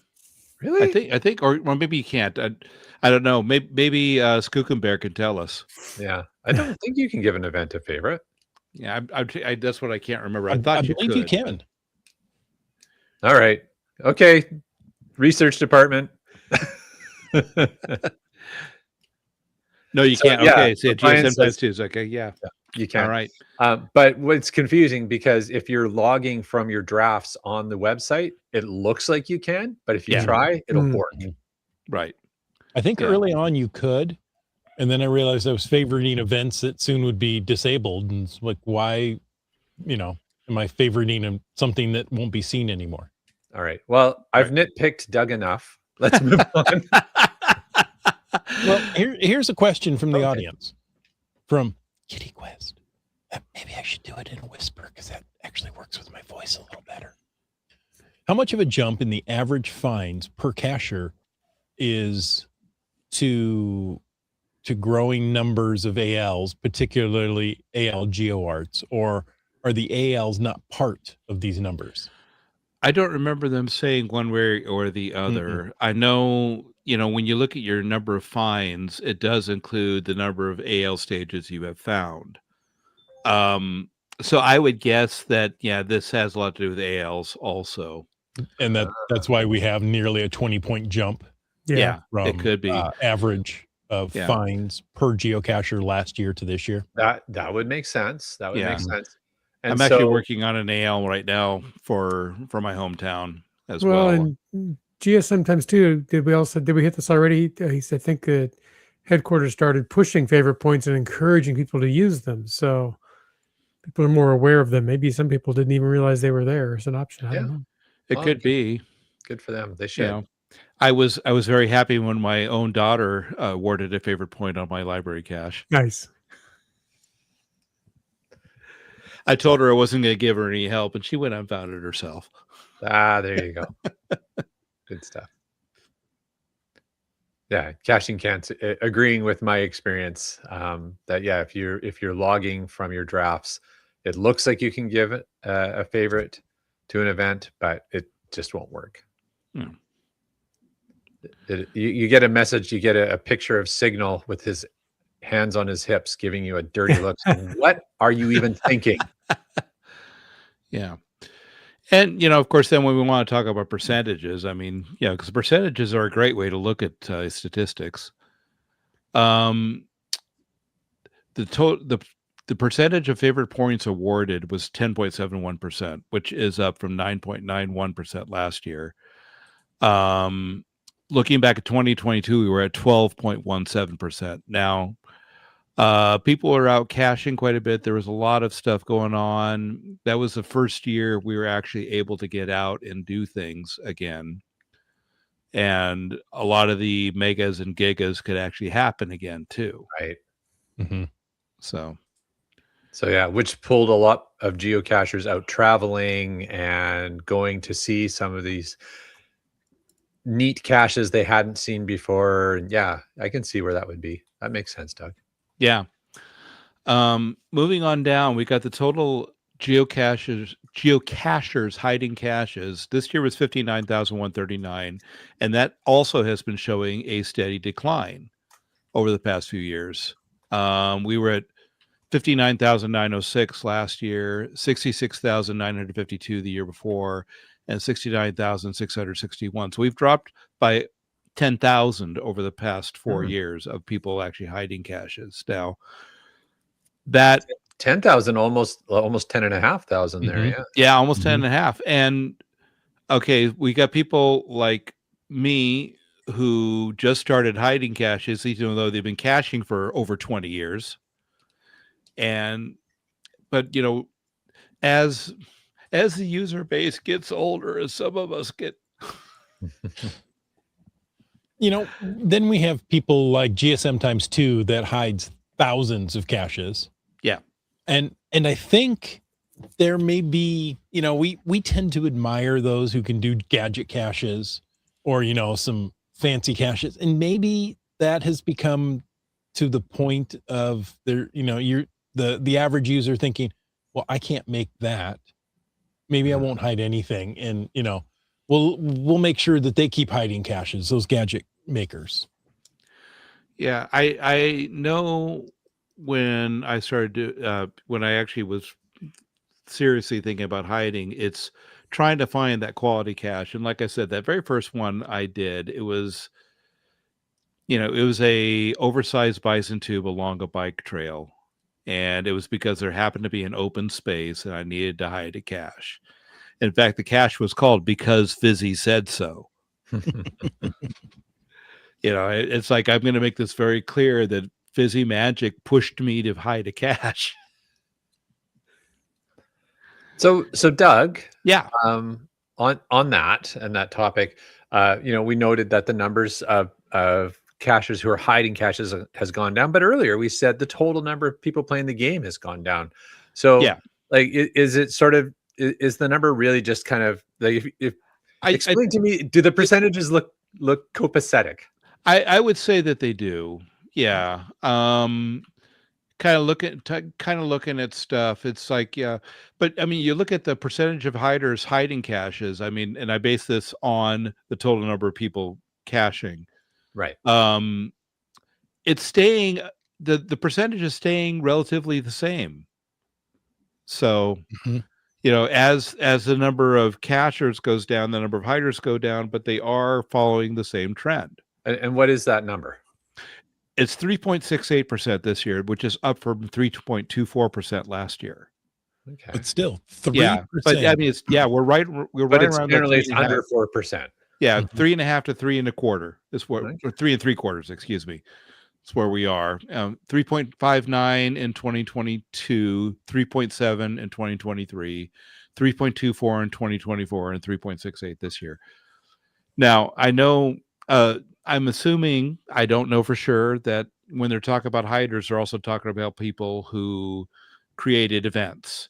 Speaker 3: Really?
Speaker 4: I think, or maybe you can't. I don't know. Maybe Skook and Bear can tell us.
Speaker 3: Yeah. I don't think you can give an event a favorite.
Speaker 4: Yeah, that's what I can't remember. I
Speaker 1: I
Speaker 4: thought you
Speaker 1: believe
Speaker 4: could.
Speaker 1: you can.
Speaker 3: All right. Okay. Research department.
Speaker 4: No, you
Speaker 3: So,
Speaker 4: can't.
Speaker 3: yeah,
Speaker 4: Okay, so
Speaker 3: Brian
Speaker 4: GSM
Speaker 3: says-
Speaker 4: times 2 is okay. Yeah.
Speaker 3: You
Speaker 4: All
Speaker 3: can.
Speaker 4: right.
Speaker 3: But what's confusing because if you're logging from your drafts on the website, it looks like you can, but if you
Speaker 4: Yeah.
Speaker 3: try, it'll
Speaker 2: Mm.
Speaker 3: bork.
Speaker 4: Right.
Speaker 1: I think
Speaker 4: Yeah.
Speaker 1: early on you could, and then I realized I was favoriting events that soon would be disabled, and it's like, why, am I favoriting something that won't be seen anymore?
Speaker 3: All right. Well, I've nitpicked Doug enough. Let's move on.
Speaker 1: Well, here's a question from the
Speaker 3: Okay.
Speaker 1: audience, from Kitty Quest. Maybe I should do it in a whisper because that actually works with my voice a little better. How much of a jump in the average fines per cacher is to growing numbers of ALs, particularly AL GeoArts, or are the ALs not part of these numbers?
Speaker 4: I don't remember them saying one way or the other. I know, when you look at your number of finds, it does include the number of AL stages you have found. So I would guess that, this has a lot to do with ALs also.
Speaker 1: And that's why we have nearly a 20-point jump
Speaker 2: Yeah.
Speaker 1: from
Speaker 4: it could be.
Speaker 1: average of
Speaker 4: Yeah.
Speaker 1: fines per geocacher last year to this year.
Speaker 3: That would make sense. That would
Speaker 4: Yeah.
Speaker 3: make sense. And
Speaker 4: I'm actually
Speaker 3: so-
Speaker 4: working on an AL right now for my hometown as well.
Speaker 2: Well, and GSM times 2, did we hit this already? He said, I think that headquarters started pushing favorite points and encouraging people to use them. So people are more aware of them. Maybe some people didn't even realize they were there as an option. I don't know.
Speaker 4: It
Speaker 3: Well,
Speaker 4: could be.
Speaker 3: Good for them. They should.
Speaker 4: I was very happy when my own daughter awarded a favorite point on my library cache.
Speaker 2: Nice.
Speaker 4: I told her I wasn't going to give her any help, and she went and found it herself.
Speaker 3: There you go. Good stuff. Yeah, caching can't agreeing with my experience. That if you're logging from your drafts, it looks like you can give it a favorite to an event, but it just won't work.
Speaker 4: Hmm.
Speaker 3: You get a message, you get a picture of Signal with his hands on his hips, giving you a dirty look. saying, what are you even thinking?
Speaker 4: Yeah. And, of course, then when we want to talk about percentages, I mean, because percentages are a great way to look at statistics. The percentage of favorite points awarded was 10.71%, which is up from 9.91% last year. Looking back at 2022, we were at 12.17%. Now, people are out caching quite a bit. There was a lot of stuff going on. That was the first year we were actually able to get out and do things again. And a lot of the megas and gigas could actually happen again too.
Speaker 3: Right.
Speaker 1: Mm-hmm.
Speaker 4: So
Speaker 3: yeah, which pulled a lot of geocachers out traveling and going to see some of these neat caches they hadn't seen before. And yeah, I can see where that would be. That makes sense, Doug.
Speaker 4: yeah. Moving on down, we got the total geocachers hiding caches. This year was 59,139, and that also has been showing a steady decline over the past few years. We were at 59,906 last year, 66,952 the year before, and 69,661. So we've dropped by 10,000 over the past 4 years of people actually hiding caches. Now, that
Speaker 3: 10,000, almost 10,500 there.
Speaker 4: Yeah, almost 10 and a half. And okay, we got people like me who just started hiding caches, even though they've been caching for over 20 years. But as the user base gets older, as some of us get,
Speaker 1: Then we have people like GSM times 2 that hides thousands of caches.
Speaker 4: Yeah.
Speaker 1: And I think there may be, we tend to admire those who can do gadget caches or, some fancy caches. And maybe that has become to the point of the average user thinking, well, I can't make that. Maybe I won't hide anything. And, we'll make sure that they keep hiding caches, those gadget makers.
Speaker 4: Yeah, I know when I started when I actually was seriously thinking about hiding, it's trying to find that quality cache. And like I said, that very first one I did, it was a oversized bison tube along a bike trail. And it was because there happened to be an open space and I needed to hide a cache. In fact, the cache was called Because Fizzy Said So. It's like, I'm going to make this very clear that Fizzy Magic pushed me to hide a cache.
Speaker 3: So Doug,
Speaker 4: Yeah.
Speaker 3: on that and that topic, we noted that the numbers of cachers who are hiding caches has gone down, but earlier we said the total number of people playing the game has gone down. So,
Speaker 4: yeah,
Speaker 3: like, is it sort of is the number really just kind of like explain to me? Do the percentages look copacetic?
Speaker 4: I would say that they do. Yeah. Kind of looking at stuff. It's like, yeah, but I mean, you look at the percentage of hiders hiding caches. I mean, and I base this on the total number of people caching.
Speaker 3: Right.
Speaker 4: It's staying, the percentage is staying relatively the same. So, as the number of cachers goes down, the number of hiders go down, but they are following the same trend.
Speaker 3: And what is that number?
Speaker 4: It's 3.68% this year, which is up from 3.24% last year.
Speaker 3: Okay.
Speaker 1: But still 3%.
Speaker 4: Yeah, but I mean, we're right around
Speaker 3: generally it's under 4%.
Speaker 4: Yeah, 3.5 to 3.25 is what, or 3.75, excuse me. That's where we are. 3.59 in 2022, 3.7 in 2023, 3.24 in 2024, and 3.68 this year. Now, I know, I'm assuming, I don't know for sure, that when they're talking about hiders, they're also talking about people who created events.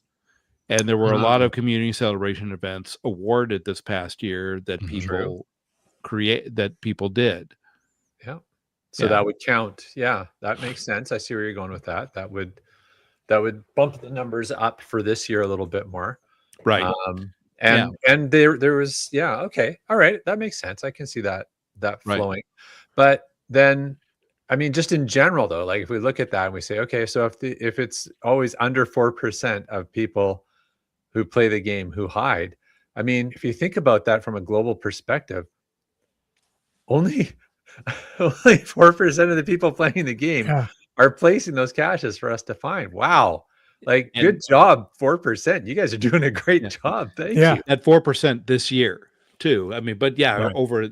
Speaker 4: And there were a lot of community celebration events awarded this past year that people did.
Speaker 3: Yeah. So that would count. Yeah, that makes sense. I see where you're going with that. That would bump the numbers up for this year a little bit more.
Speaker 4: Right.
Speaker 3: And there was, okay. All right. That makes sense. I can see that flowing.
Speaker 4: Right.
Speaker 3: But then, I mean, just in general though, like if we look at that and we say, okay, so if it's always under 4% of people who play the game who hide, I mean, if you think about that from a global perspective, only 4% of the people playing the game are placing those caches for us to find. Wow. Like, good job, 4%. You guys are doing a great job. Thank you.
Speaker 4: At 4% this year too. I mean, but over,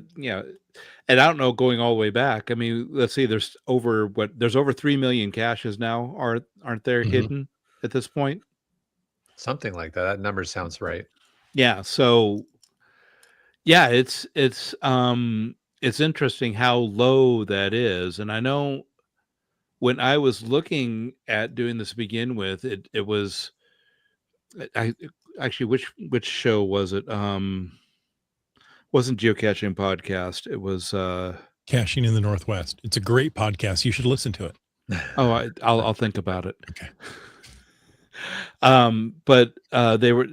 Speaker 4: and I don't know, going all the way back. I mean, let's see, there's over 3 million caches now, aren't there hidden at this point?
Speaker 3: Something like that. That number sounds right.
Speaker 4: Yeah. So yeah, it's interesting how low that is. And I know when I was looking at doing this to begin with, it was, I actually, which show was it? Wasn't Geocaching Podcast. It was
Speaker 1: Caching in the Northwest. It's a great podcast. You should listen to it.
Speaker 4: Oh, I'll think about it.
Speaker 1: Okay.
Speaker 4: But they were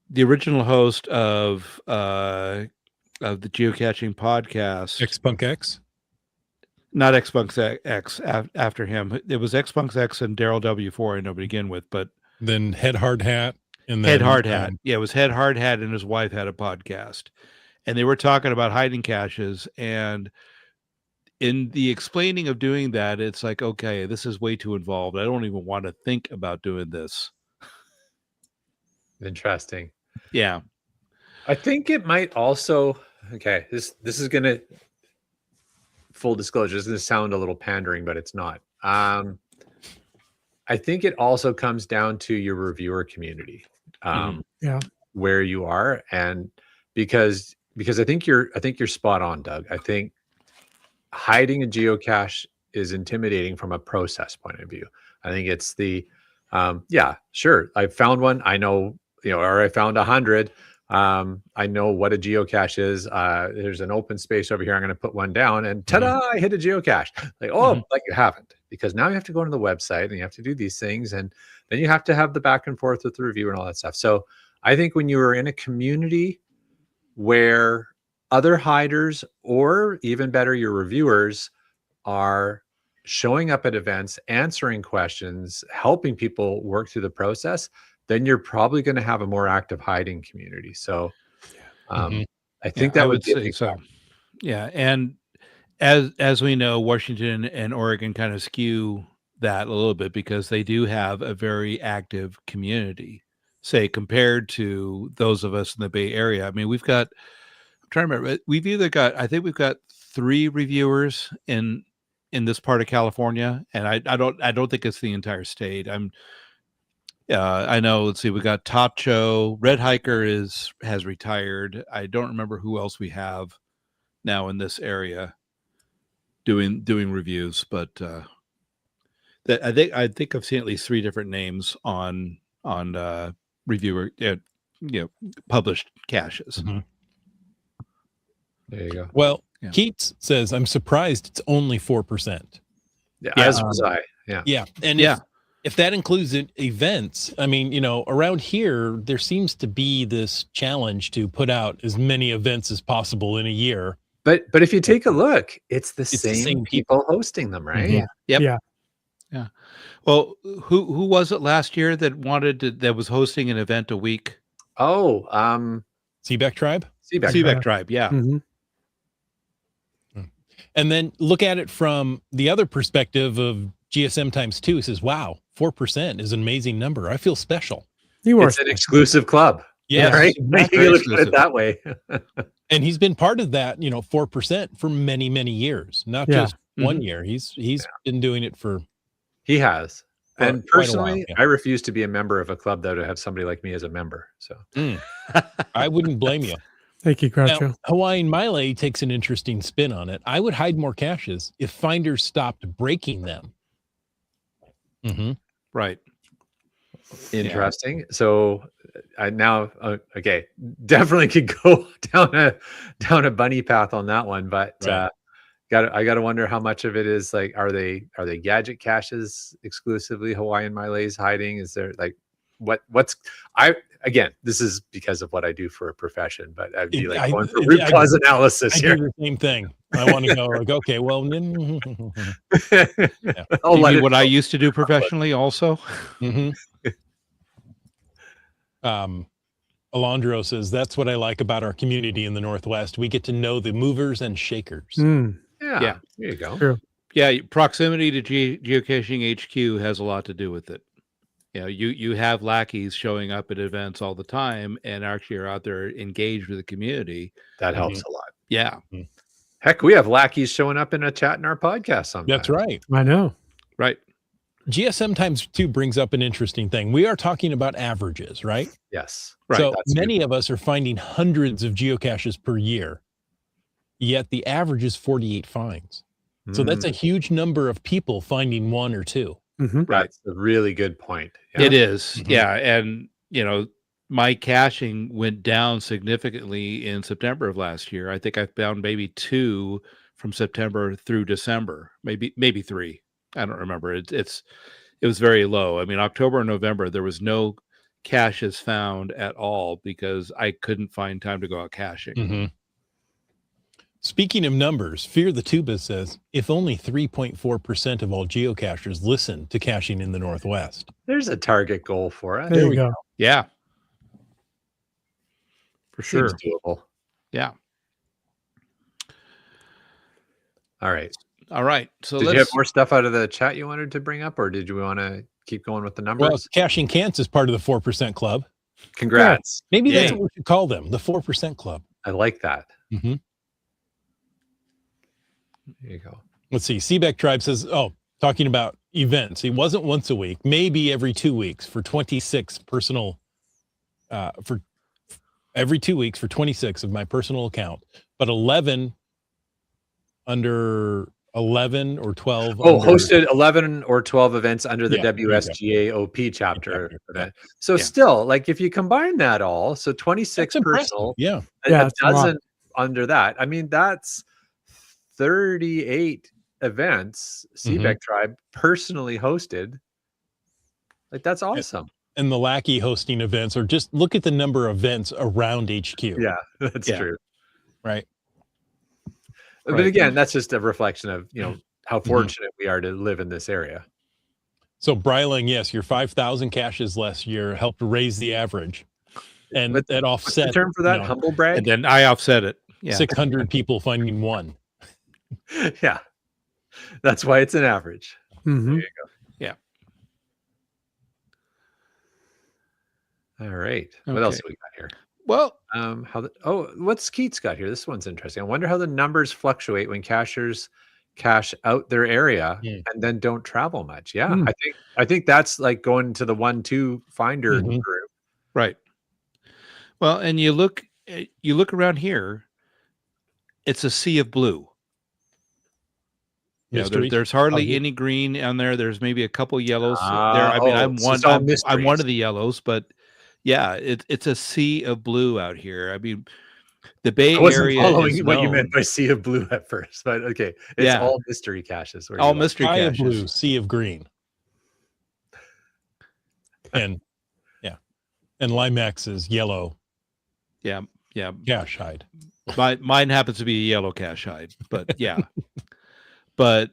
Speaker 4: the original host of the Geocaching Podcast.
Speaker 1: Xpunk X?
Speaker 4: Not Xpunk X after him. It was Xpunk X and Daryl W4 I know to begin with, but
Speaker 1: then Head Hard Hat. And then,
Speaker 4: Head Hard Hat. Yeah, it was Head Hard Hat and his wife had a podcast. And they were talking about hiding caches. And in the explaining of doing that, it's like, okay, this is way too involved. I don't even want to think about doing this.
Speaker 3: Interesting.
Speaker 4: Yeah.
Speaker 3: I think it might also, okay, this is going to, full disclosure, this is going to sound a little pandering, but it's not. I think it also comes down to your reviewer community, where you are. And because I think you're spot on, Doug. I think hiding a geocache is intimidating from a process point of view. I think it's the, yeah, sure, I found one. I know, or I found 100. I know what a geocache is. There's an open space over here. I'm going to put one down, and ta-da! I hit a geocache. Like, oh, but you haven't, because now you have to go to the website and you have to do these things, and then you have to have the back and forth with the review and all that stuff. So I think when you are in a community where other hiders, or even better, your reviewers, are showing up at events, answering questions, helping people work through the process, then you're probably going to have a more active hiding community. So I think that
Speaker 4: I
Speaker 3: would be a
Speaker 4: say
Speaker 3: big
Speaker 4: so.
Speaker 3: factor.
Speaker 4: Yeah, and as we know, Washington and Oregon kind of skew that a little bit because they do have a very active community, say, compared to those of us in the Bay Area. I mean, I'm trying to remember, I think we've got 3 reviewers in this part of California, and I don't think it's the entire state. I know, let's see, we got Top Cho, Red Hiker has retired. I don't remember who else we have now in this area doing reviews, but I think I've seen at least 3 different names on reviewer published caches.
Speaker 3: There you go.
Speaker 1: Well,
Speaker 4: Yeah.
Speaker 1: Keats says, I'm surprised it's only 4%.
Speaker 3: Yeah, as was I. Yeah.
Speaker 1: Yeah. And if that includes events, I mean, around here, there seems to be this challenge to put out as many events as possible in a year.
Speaker 3: But if you take a look, it's the same people hosting them, right?
Speaker 2: Yeah.
Speaker 4: Yep. Yeah. Well, who was it last year that was hosting an event a week?
Speaker 3: Oh,
Speaker 1: Seaback Tribe?
Speaker 4: Seaback Tribe, yeah.
Speaker 2: Mm-hmm.
Speaker 1: And then look at it from the other perspective of GSM times 2. He says, wow, 4% is an amazing number. I feel special.
Speaker 3: It's an exclusive club.
Speaker 1: Yeah.
Speaker 3: Right. You look at it that way.
Speaker 1: And he's been part of that, 4% for many, many years, not just 1 year. He's been doing it for.
Speaker 3: He has. And personally,
Speaker 1: while,
Speaker 3: I refuse to be a member of a club that would have somebody like me as a member. So
Speaker 1: I wouldn't blame you.
Speaker 2: Thank you, Groucho.
Speaker 1: Now, Hawaiian Miley takes an interesting spin on it. I would hide more caches if finders stopped breaking them.
Speaker 4: Right.
Speaker 3: Interesting. So I now, okay, definitely could go down a bunny path on that one, but
Speaker 1: Right.
Speaker 3: I got to wonder how much of it is like, are they gadget caches exclusively Hawaiian Milays hiding? Is there like, again, this is because of what I do for a profession, but I'd be like going for root cause analysis here.
Speaker 1: I do the same thing. I want to go like, okay, well,
Speaker 4: What I used to do professionally also.
Speaker 1: Alondro says, that's what I like about our community in the Northwest. We get to know the movers and shakers.
Speaker 3: Yeah. There you go.
Speaker 2: True.
Speaker 4: Yeah. Proximity to geocaching HQ has a lot to do with it. You have lackeys showing up at events all the time and actually are out there engaged with the community.
Speaker 3: That helps a lot.
Speaker 4: Yeah.
Speaker 3: Heck, we have lackeys showing up in a chat in our podcast sometimes.
Speaker 1: That's right.
Speaker 2: I know.
Speaker 4: Right.
Speaker 1: GSM times 2 brings up an interesting thing. We are talking about averages, right?
Speaker 3: Yes.
Speaker 4: Right.
Speaker 1: So many of us are finding hundreds of geocaches per year, yet the average is 48 finds. So that's a huge number of people finding 1 or 2.
Speaker 3: That's a really good point. Yeah.
Speaker 4: It is. Yeah. And, my caching went down significantly in September of last year. I think I found maybe 2 from September through December, maybe 3. I don't remember. It was very low. I mean, October and November, there was no caches found at all because I couldn't find time to go out caching.
Speaker 1: Speaking of numbers, Fear the Tuba says, if only 3.4% of all geocachers listen to caching in the Northwest.
Speaker 3: There's a target goal for it.
Speaker 2: There you go.
Speaker 4: Yeah. For sure.
Speaker 3: Seems doable.
Speaker 4: Yeah.
Speaker 3: All right.
Speaker 4: So
Speaker 3: did you have more stuff out of the chat you wanted to bring up, or did you want to keep going with the numbers?
Speaker 1: Well, Caching Cants is part of the 4% club.
Speaker 3: Congrats.
Speaker 1: Yeah, maybe that's what we should call them, the 4% club.
Speaker 3: I like that. There you go.
Speaker 1: Let's see. Seaback Tribe says, talking about events. It wasn't once a week, maybe every 2 weeks for 26 personal, for every 2 weeks for 26 of my personal account, but 11 under 11 or 12.
Speaker 3: Oh,
Speaker 1: under,
Speaker 3: hosted 11 or 12 events under the
Speaker 1: Yeah, there you go.
Speaker 3: WSGAOP chapter.
Speaker 1: Chapter,
Speaker 3: Event.
Speaker 1: yeah.
Speaker 3: So
Speaker 2: Yeah.
Speaker 3: still, like if you combine that all, so 26
Speaker 1: That's impressive.
Speaker 3: personal,
Speaker 1: Yeah.
Speaker 2: Yeah,
Speaker 3: a
Speaker 2: it's a lot.
Speaker 3: dozen under that. I mean, that's 38 events CBEC Tribe personally hosted. Like that's awesome.
Speaker 1: And the Lackey hosting events, or just look at the number of events around HQ.
Speaker 3: Yeah, that's
Speaker 4: Yeah.
Speaker 3: true.
Speaker 1: Right.
Speaker 3: But
Speaker 1: Right.
Speaker 3: again, that's just a reflection of, how fortunate we are to live in this area.
Speaker 1: So Bryling, yes, your 5,000 caches last year helped raise the average. And
Speaker 3: What's
Speaker 1: that
Speaker 3: What's
Speaker 1: offset
Speaker 3: the term for that? Humble brag?
Speaker 4: And then I offset it. Yeah.
Speaker 1: 600 people finding one.
Speaker 3: Yeah. That's why it's an average.
Speaker 2: Mhm.
Speaker 3: There you go.
Speaker 4: Yeah.
Speaker 3: All right. What else
Speaker 4: Okay.
Speaker 3: have we got here?
Speaker 4: Well,
Speaker 3: What's Keats got here? This one's interesting. I wonder how the numbers fluctuate when cachers cache out their area
Speaker 1: Hmm.
Speaker 3: and then don't travel much. Yeah.
Speaker 2: Hmm.
Speaker 3: I think that's like going to the 1-2 finder
Speaker 1: Mhm.
Speaker 3: group.
Speaker 4: right. Well, and you look around here, it's a sea of blue.
Speaker 1: Mysteries?
Speaker 4: There's hardly
Speaker 1: Obvious.
Speaker 4: any green on there. There's maybe a couple yellows there. I mean, I'm
Speaker 3: so
Speaker 4: one.
Speaker 3: it's all
Speaker 4: I'm one
Speaker 3: mysteries.
Speaker 4: of the yellows, but yeah, it's a sea of blue out here. I mean, the Bay
Speaker 3: I wasn't
Speaker 4: Area
Speaker 3: following
Speaker 4: is
Speaker 3: what you meant
Speaker 4: known-
Speaker 3: by sea of blue at first, but okay. It's
Speaker 4: Yeah.
Speaker 3: all mystery caches. where
Speaker 4: all
Speaker 3: you like-
Speaker 4: mystery
Speaker 1: Sky of
Speaker 4: caches.
Speaker 1: blue, sea of green. And and Limex is yellow
Speaker 4: Yeah, yeah.
Speaker 1: cache hide.
Speaker 4: Mine happens to be a yellow cache hide, but yeah. But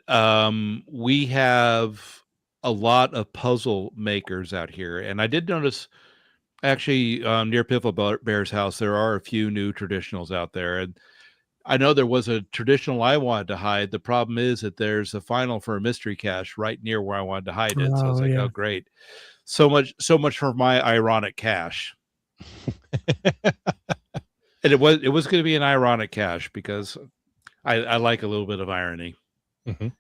Speaker 4: we have a lot of puzzle makers out here, and I did notice actually near Piffle Bear's house there are a few new traditionals out there, and I know there was a traditional I wanted to hide. The problem is that there's a final for a mystery cache right near where I wanted to hide it. So I was
Speaker 2: Oh,
Speaker 4: like,
Speaker 2: yeah.
Speaker 4: oh great, so much for my ironic cache. And it was going to be an ironic cache because I like a little bit of irony.
Speaker 1: Mhm.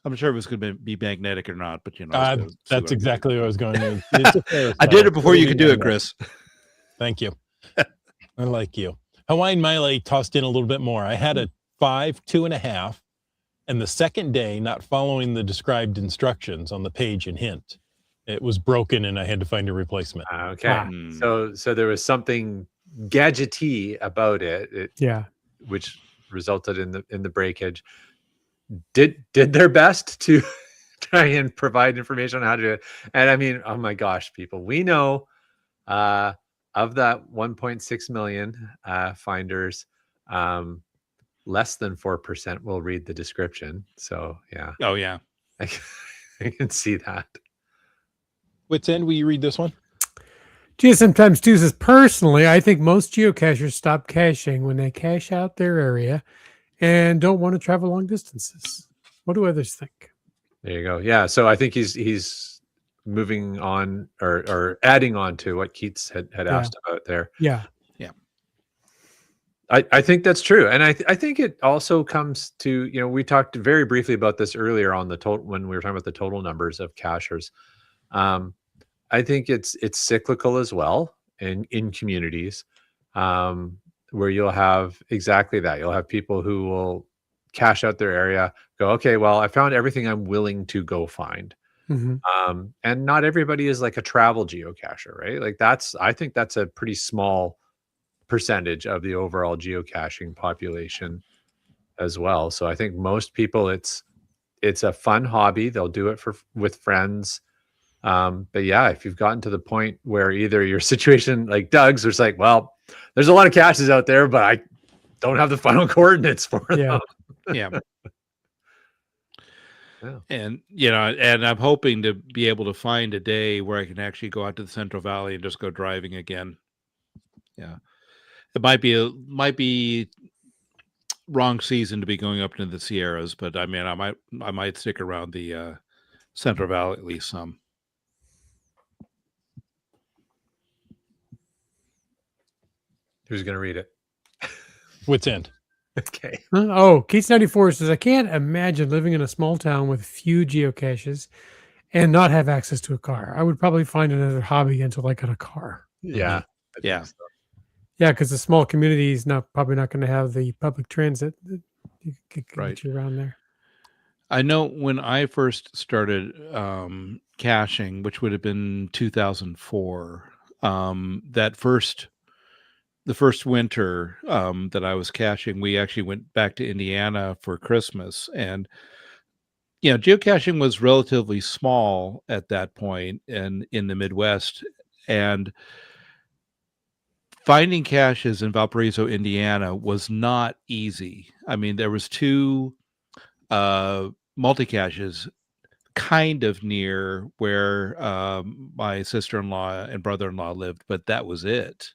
Speaker 4: I'm sure it was going to be magnetic or not, but I was gonna see
Speaker 1: That's
Speaker 4: what I
Speaker 1: exactly what I was going to. It's a fair
Speaker 4: I did
Speaker 1: style.
Speaker 4: it before you could do it,
Speaker 1: Totally
Speaker 4: Chris.
Speaker 1: Thank you. I like you. Hawaiian Maile tossed in a little bit more. I had a 5, 2.5, and the second day, not following the described instructions on the page and hint, it was broken and I had to find a replacement.
Speaker 3: Okay.
Speaker 2: Ah.
Speaker 3: So there was something gadgety about it,
Speaker 2: Yeah.
Speaker 3: which resulted in the breakage. Did their best to try and provide information on how to do it. And I mean, oh my gosh, people, we know of that 1.6 million finders, less than 4% will read the description. So yeah,
Speaker 4: Oh yeah.
Speaker 3: I can see that.
Speaker 1: Wits End, will you read this one?
Speaker 2: GSM times 2 says, personally, I think most geocachers stop caching when they cache out their area and don't want to travel long distances. What do others think?
Speaker 3: There you go. Yeah. So I think he's moving on or adding on to what Keats had asked about there.
Speaker 2: Yeah.
Speaker 3: I think that's true. And I think it also comes to, we talked very briefly about this earlier on the total, when we were talking about the total numbers of cachers. I think it's cyclical as well in communities, where you'll have exactly that. You'll have people who will cache out their area, go, okay, well, I found everything I'm willing to go find.
Speaker 2: Mm-hmm.
Speaker 3: And not everybody is like a travel geocacher, right? Like I think that's a pretty small percentage of the overall geocaching population as well. So I think most people, it's a fun hobby. They'll do it with friends. But yeah, if you've gotten to the point where either your situation like Doug's, there's like, well, there's a lot of caches out there, but I don't have the final coordinates for them.
Speaker 4: Yeah.
Speaker 3: Yeah.
Speaker 4: And and I'm hoping to be able to find a day where I can actually go out to the Central Valley and just go driving again. Yeah. It might be wrong season to be going up into the Sierras, but I mean, I might stick around the Central Valley at least some.
Speaker 3: Who's going to read it?
Speaker 1: Wits End.
Speaker 3: Okay.
Speaker 2: Oh, Keats 94 says, I can't imagine living in a small town with few geocaches and not have access to a car. I would probably find another hobby until I got a car.
Speaker 3: Yeah. I think
Speaker 4: Yeah.
Speaker 3: so.
Speaker 2: Yeah, because the small community is probably not going to have the public transit that Get
Speaker 4: Right.
Speaker 2: you around there.
Speaker 4: I know when I first started caching, which would have been 2004, the first winter that I was caching, we actually went back to Indiana for Christmas, and geocaching was relatively small at that point and in the Midwest, and finding caches in Valparaiso, Indiana was not easy. I mean, there was two multi-caches kind of near where my sister-in-law and brother-in-law lived, but that was it.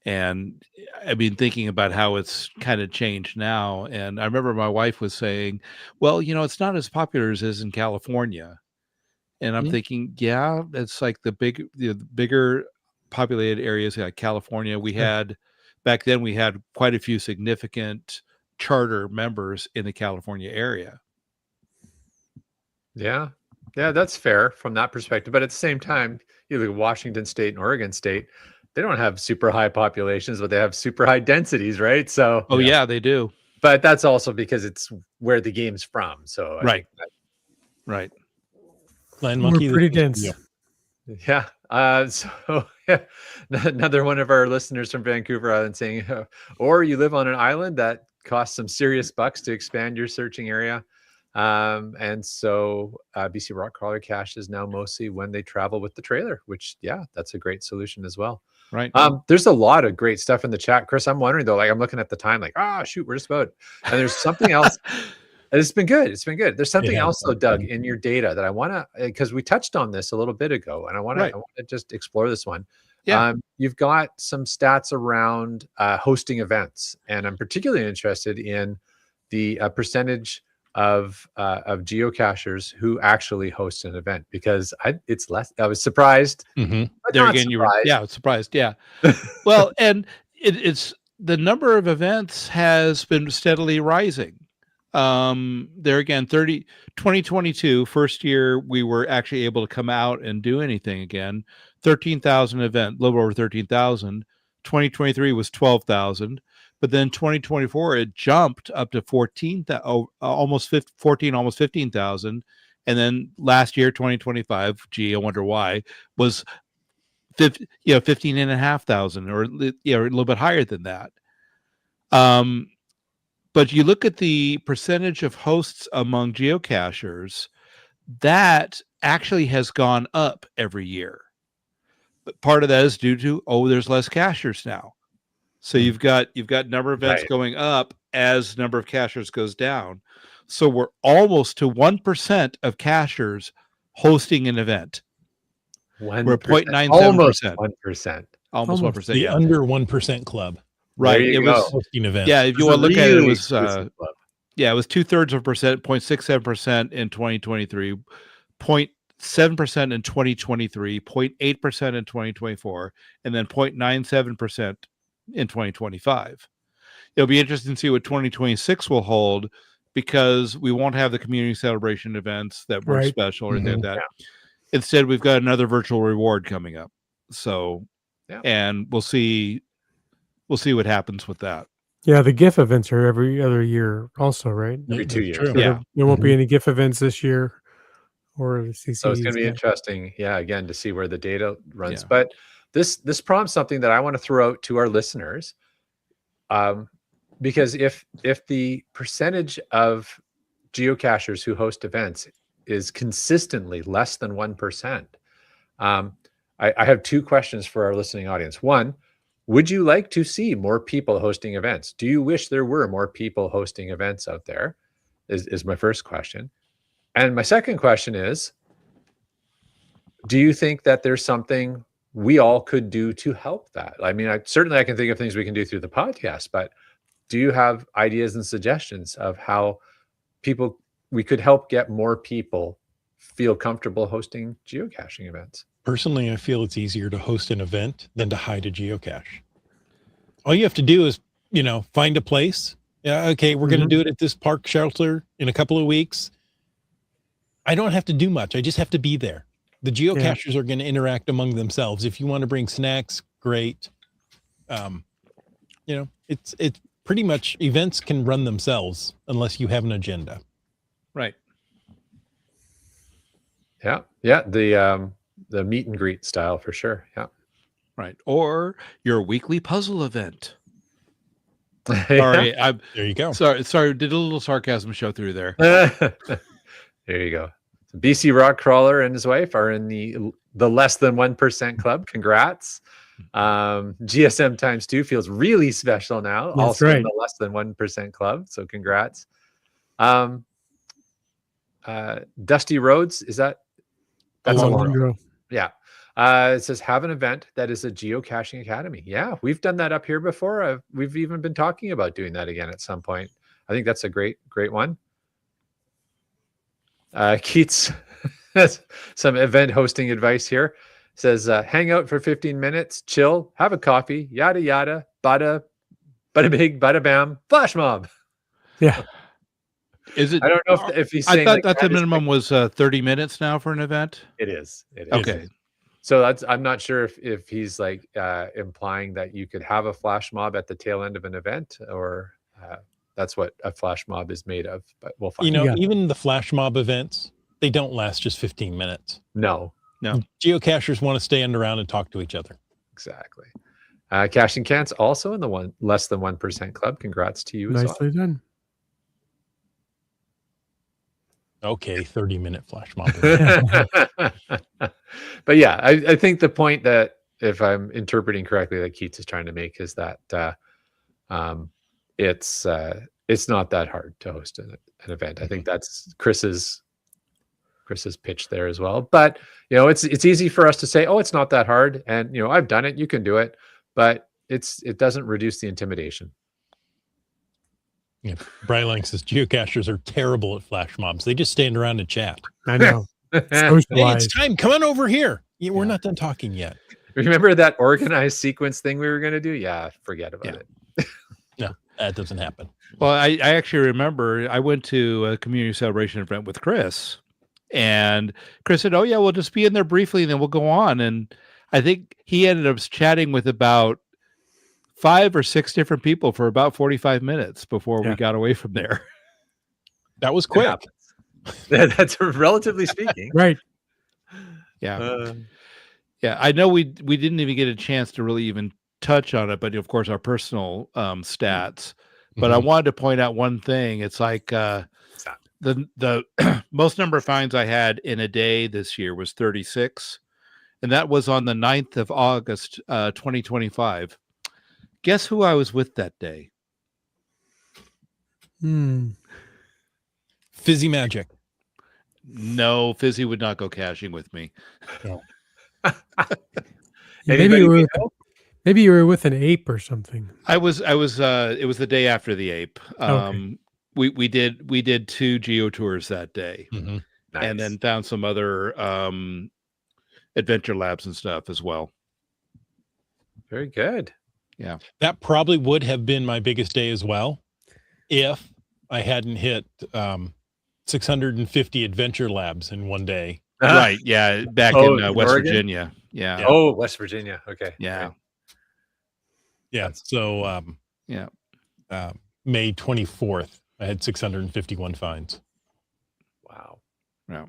Speaker 4: And I've been thinking about how it's kind of changed now. And I remember my wife was saying, well, it's not as popular as it is in California. And I'm thinking, yeah, it's like the bigger populated areas like California. Back then we had quite a few significant charter members in the California area.
Speaker 3: Yeah. Yeah, that's fair from that perspective. But at the same time, you look at Washington State and Oregon State, they don't have super high populations, but they have super high densities, right? So,
Speaker 4: Oh, yeah, they do.
Speaker 3: but that's also because it's where the game's from. So, I think
Speaker 4: Right.
Speaker 1: Land
Speaker 2: We're
Speaker 1: Monkey,
Speaker 2: pretty
Speaker 1: this is
Speaker 2: dense.
Speaker 1: for you.
Speaker 3: yeah. So, another one of our listeners from Vancouver Island saying, or you live on an island that costs some serious bucks to expand your searching area. And so BC Rock Crawler caches now mostly when they travel with the trailer, which, that's a great solution as well.
Speaker 4: Right.
Speaker 3: There's a lot of great stuff in the chat, Chris. I'm wondering though, like I'm looking at the time, like, shoot, we're just about, and there's something else. It's been good. It's been good. There's something else though, Doug, in your data that I want to, because we touched on this a little bit ago, and I want to just explore this one.
Speaker 4: Yeah.
Speaker 3: You've got some stats around hosting events, and I'm particularly interested in the percentage of geocachers who actually host an event, because it's less. I was surprised.
Speaker 1: Mhm.
Speaker 3: But
Speaker 4: There
Speaker 3: not
Speaker 4: again,
Speaker 3: surprised.
Speaker 4: surprised. Yeah. Well, and it's the number of events has been steadily rising. There again, 2022, first year we were actually able to come out and do anything again. 13,000 event, a little over 13,000. 2023 was 12,000. But then 2024, it jumped up to 14,000, almost 15,000. And then last year, 2025, I wonder why, was 15,500, or a little bit higher than that. But you look at the percentage of hosts among geocachers, that actually has gone up every year. But part of that is due to, there's less cachers now. So you've got number of events going up as number of cachers goes down. So we're almost to 1% of cachers hosting an event. We're 0.97%.
Speaker 3: Almost 1%.
Speaker 4: Almost 1%.
Speaker 1: The under 1% club.
Speaker 4: Right.
Speaker 3: There you
Speaker 4: It
Speaker 3: go.
Speaker 4: was
Speaker 1: Hosting events.
Speaker 4: Yeah, if you
Speaker 3: It's a
Speaker 4: want to look at it, it
Speaker 3: really
Speaker 4: was
Speaker 3: exclusive club.
Speaker 4: it was 2/3 of a percent, 0.67% in 2023, 0.7% in 2023, 0.8% in 2024, and then 0.97% in 2025. It'll be interesting to see what 2026 will hold, because we won't have the community celebration events that were special or anything like that. Instead, we've got another virtual reward coming up. So, and we'll see what happens with that.
Speaker 2: Yeah, the GIF events are every other year also, right?
Speaker 3: Every 2 years.
Speaker 1: True.
Speaker 2: So there won't be any GIF events this year, or the CCs.
Speaker 3: So it's going to be interesting, again, to see where the data runs.
Speaker 4: Yeah.
Speaker 3: But this prompts something that I want to throw out to our listeners, because if the percentage of geocachers who host events is consistently less than 1%, I have two questions for our listening audience. One, would you like to see more people hosting events? Do you wish there were more people hosting events out there? Is my first question. And my second question is, do you think that there's something we all could do to help that? I mean, I can think of things we can do through the podcast, but do you have ideas and suggestions of how we could help get more people feel comfortable hosting geocaching events?
Speaker 1: Personally, I feel it's easier to host an event than to hide a geocache. All you have to do is, find a place. Yeah, okay, we're going to do it at this park shelter in a couple of weeks. I don't have to do much. I just have to be there. The geocachers are going to interact among themselves. If you want to bring snacks, great. It's pretty much events can run themselves unless you have an agenda.
Speaker 4: Right.
Speaker 3: Yeah. Yeah. The meet and greet style for sure. Yeah.
Speaker 4: Right. Or your weekly puzzle event.
Speaker 3: Yeah.
Speaker 4: Sorry, I'm
Speaker 1: There you go.
Speaker 4: sorry. Did a little sarcasm show through there.
Speaker 3: There you go. BC Rock Crawler and his wife are in the less than 1% club. Congrats. GSM times 2 feels really special now.
Speaker 2: That's
Speaker 3: also
Speaker 2: right.
Speaker 3: in the less than 1% club. So congrats. Dusty Roads, that's
Speaker 1: Alondra.
Speaker 3: yeah. It says have an event that is a geocaching academy. Yeah, we've done that up here before. We've even been talking about doing that again at some point. I think that's a great one. Keats has some event hosting advice here. Says hang out for 15 minutes, chill, have a coffee, yada yada, bada big, bada bam, flash mob.
Speaker 2: Yeah.
Speaker 4: Is it?
Speaker 3: I don't know if he's saying
Speaker 4: I thought
Speaker 3: like
Speaker 4: that the
Speaker 3: is
Speaker 4: minimum was 30 minutes now for an event.
Speaker 3: It is.
Speaker 4: Okay.
Speaker 3: So I'm not sure if he's like implying that you could have a flash mob at the tail end of an event, or that's what a flash mob is made of. But we'll find.
Speaker 2: Yeah.
Speaker 1: Even the flash mob events, they don't last just 15 minutes.
Speaker 3: No,
Speaker 1: Geocachers want to stand around and talk to each other.
Speaker 3: exactly. Caching Cans also in the less than 1% club. Congrats to you as well.
Speaker 2: Nicely done.
Speaker 1: Okay, 30-minute flash mob event.
Speaker 3: But yeah, I think the point that, if I'm interpreting correctly, that Keats is trying to make is that it's not that hard to host an event. I think that's Chris's pitch there as well. But it's easy for us to say, oh, it's not that hard, and I've done it, you can do it, but it doesn't reduce the intimidation.
Speaker 1: Yeah. Brian Lang says geocachers are terrible at flash mobs. They just stand around and chat.
Speaker 2: I know.
Speaker 1: Hey,
Speaker 2: Socialize.
Speaker 1: it's time. Come on over here. Yeah, we're not done talking yet.
Speaker 3: Remember that organized sequence thing we were going to do? Yeah, forget about it.
Speaker 1: No, that doesn't happen.
Speaker 4: Well, I actually remember I went to a community celebration event with Chris, and Chris said, "Oh yeah, we'll just be in there briefly, and then we'll go on." And I think he ended up chatting with about 5 or 6 different people for about 45 minutes before we got away from there.
Speaker 1: That was quick.
Speaker 3: That's relatively speaking.
Speaker 2: Right.
Speaker 4: Yeah. Yeah. I know we didn't even get a chance to really even touch on it, but of course our personal stats. But I wanted to point out one thing. It's like the most number of finds I had in a day this year was 36. And that was on the 9th of August, 2025. Guess who I was with that day?
Speaker 1: Fizzy Magic.
Speaker 4: No, Fizzy would not go caching with me.
Speaker 1: No.
Speaker 2: Maybe you were with an ape or something.
Speaker 4: I was it was the day after the ape.
Speaker 2: Okay.
Speaker 4: We did 2 geo tours that day.
Speaker 1: Mm-hmm.
Speaker 3: Nice.
Speaker 4: And then found some other adventure labs and stuff as well.
Speaker 3: Very good.
Speaker 4: Yeah.
Speaker 1: That probably would have been my biggest day as well if I hadn't hit 650 adventure labs in one day.
Speaker 4: Right. Yeah. Back in West
Speaker 3: Oregon?
Speaker 4: Virginia. Yeah.
Speaker 3: Oh, West Virginia. Okay.
Speaker 4: Yeah.
Speaker 1: Yeah. So May 24th, I had 651 finds.
Speaker 3: Wow.
Speaker 4: Yeah.